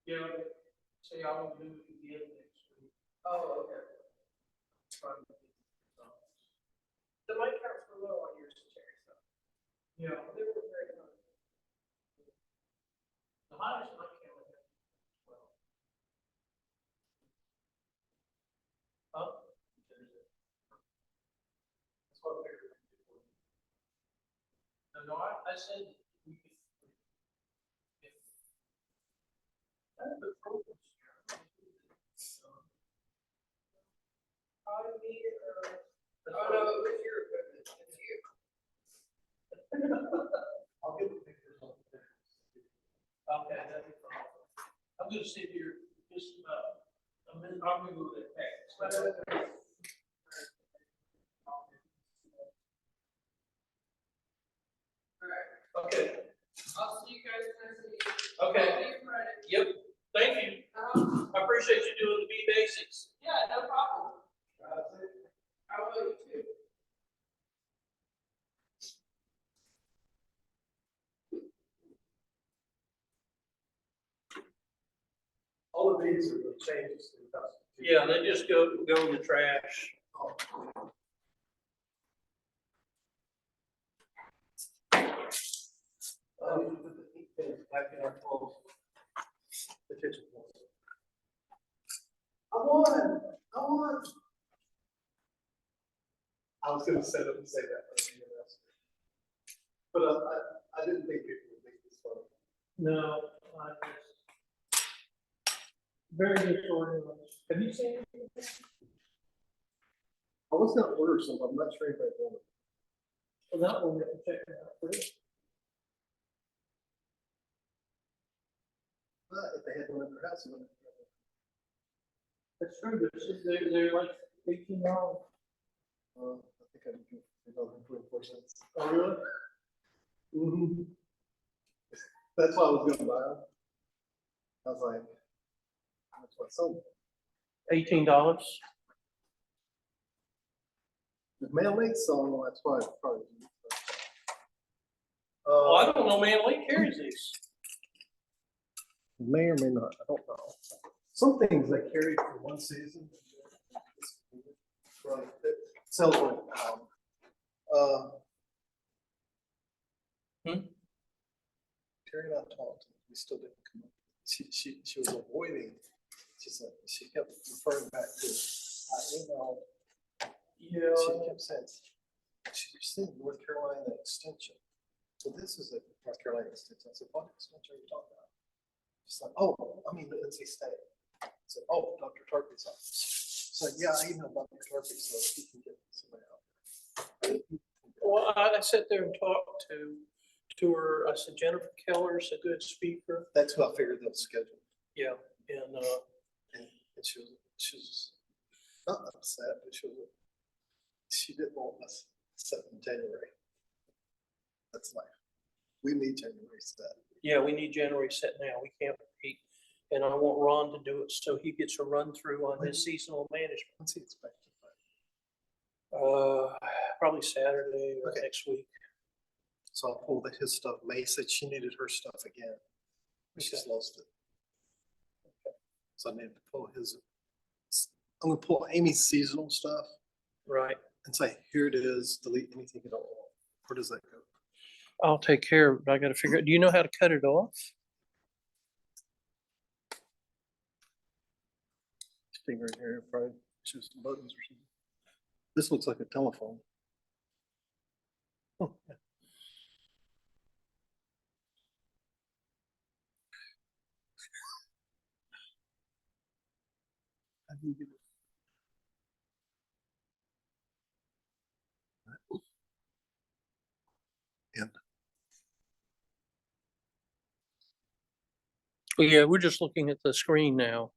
Yeah, say I will do it again next week. Oh, okay. The mic counts were low on yours, Terry, so. Yeah. They were very high. The highest mic count I had was 12. Huh? That's what they're doing. No, I said we could. If the programs here. Oh, no, it was your equipment, it's you. I'll get the pictures on there. Okay, that'd be fine. I'm gonna sit here just about a minute, I'm gonna go to that pack. Alright, Okay, I'll see you guys next week. okay, See you Friday. yep, thank you. I appreciate you doing the B basics. Yeah, no problem. I will you too. All of these are the changes to the Constitution. Yeah, they just go in the trash. Back in our clothes. Attention. I won. I was gonna set up and say that, but I didn't think people would make this fun. No, very good story. Have you seen it? I was gonna order some, I'm not sure if I want it. Well, that one, we have to check it out first. But if they had one in their house, it wouldn't. That's true, but they're like $18. I think I'm doing $3.24. Oh, really? Mm-hmm. That's why I was gonna buy them. I was like, that's what I sold. $18. The mail late song, that's why I probably. Oh, I don't know, man, Lee carries these. May or may not, I don't know. Some things they carry for one season. Right, it sells like, Terry and I talked, we still didn't come up. She was avoiding, she said, she kept referring back to, email. Yeah. She kept saying, she's in North Carolina extension. So this is a North Carolina extension. I said, what extension are you talking about? She's like, oh, I mean, NC State. I said, oh, Dr. Turpey's office. So yeah, I emailed Dr. Turpey so he can get somebody out there. Well, I sat there and talked to her. I said, Jennifer Keller's a good speaker. That's what I figured they'll schedule. Yeah, and And she was not upset, but she didn't want us set in January. That's like, we need January set. yeah, we need January set now. We can't repeat. And I want Ron to do it so he gets a run through on his seasonal management. What's he expecting? Probably Saturday or Okay. next week. So I'll pull his stuff. May said she needed her stuff again. She's lost it. So I need to pull his. I'm gonna pull Amy's seasonal stuff Right. and say, here it is, delete anything you don't want. Where does that go? I'll take care of it. I gotta figure out, do you know how to cut it off? Finger in here, probably choose some buttons or something. This looks like a telephone. Oh, yeah. How do you get it? And Yeah, we're just looking at the screen now.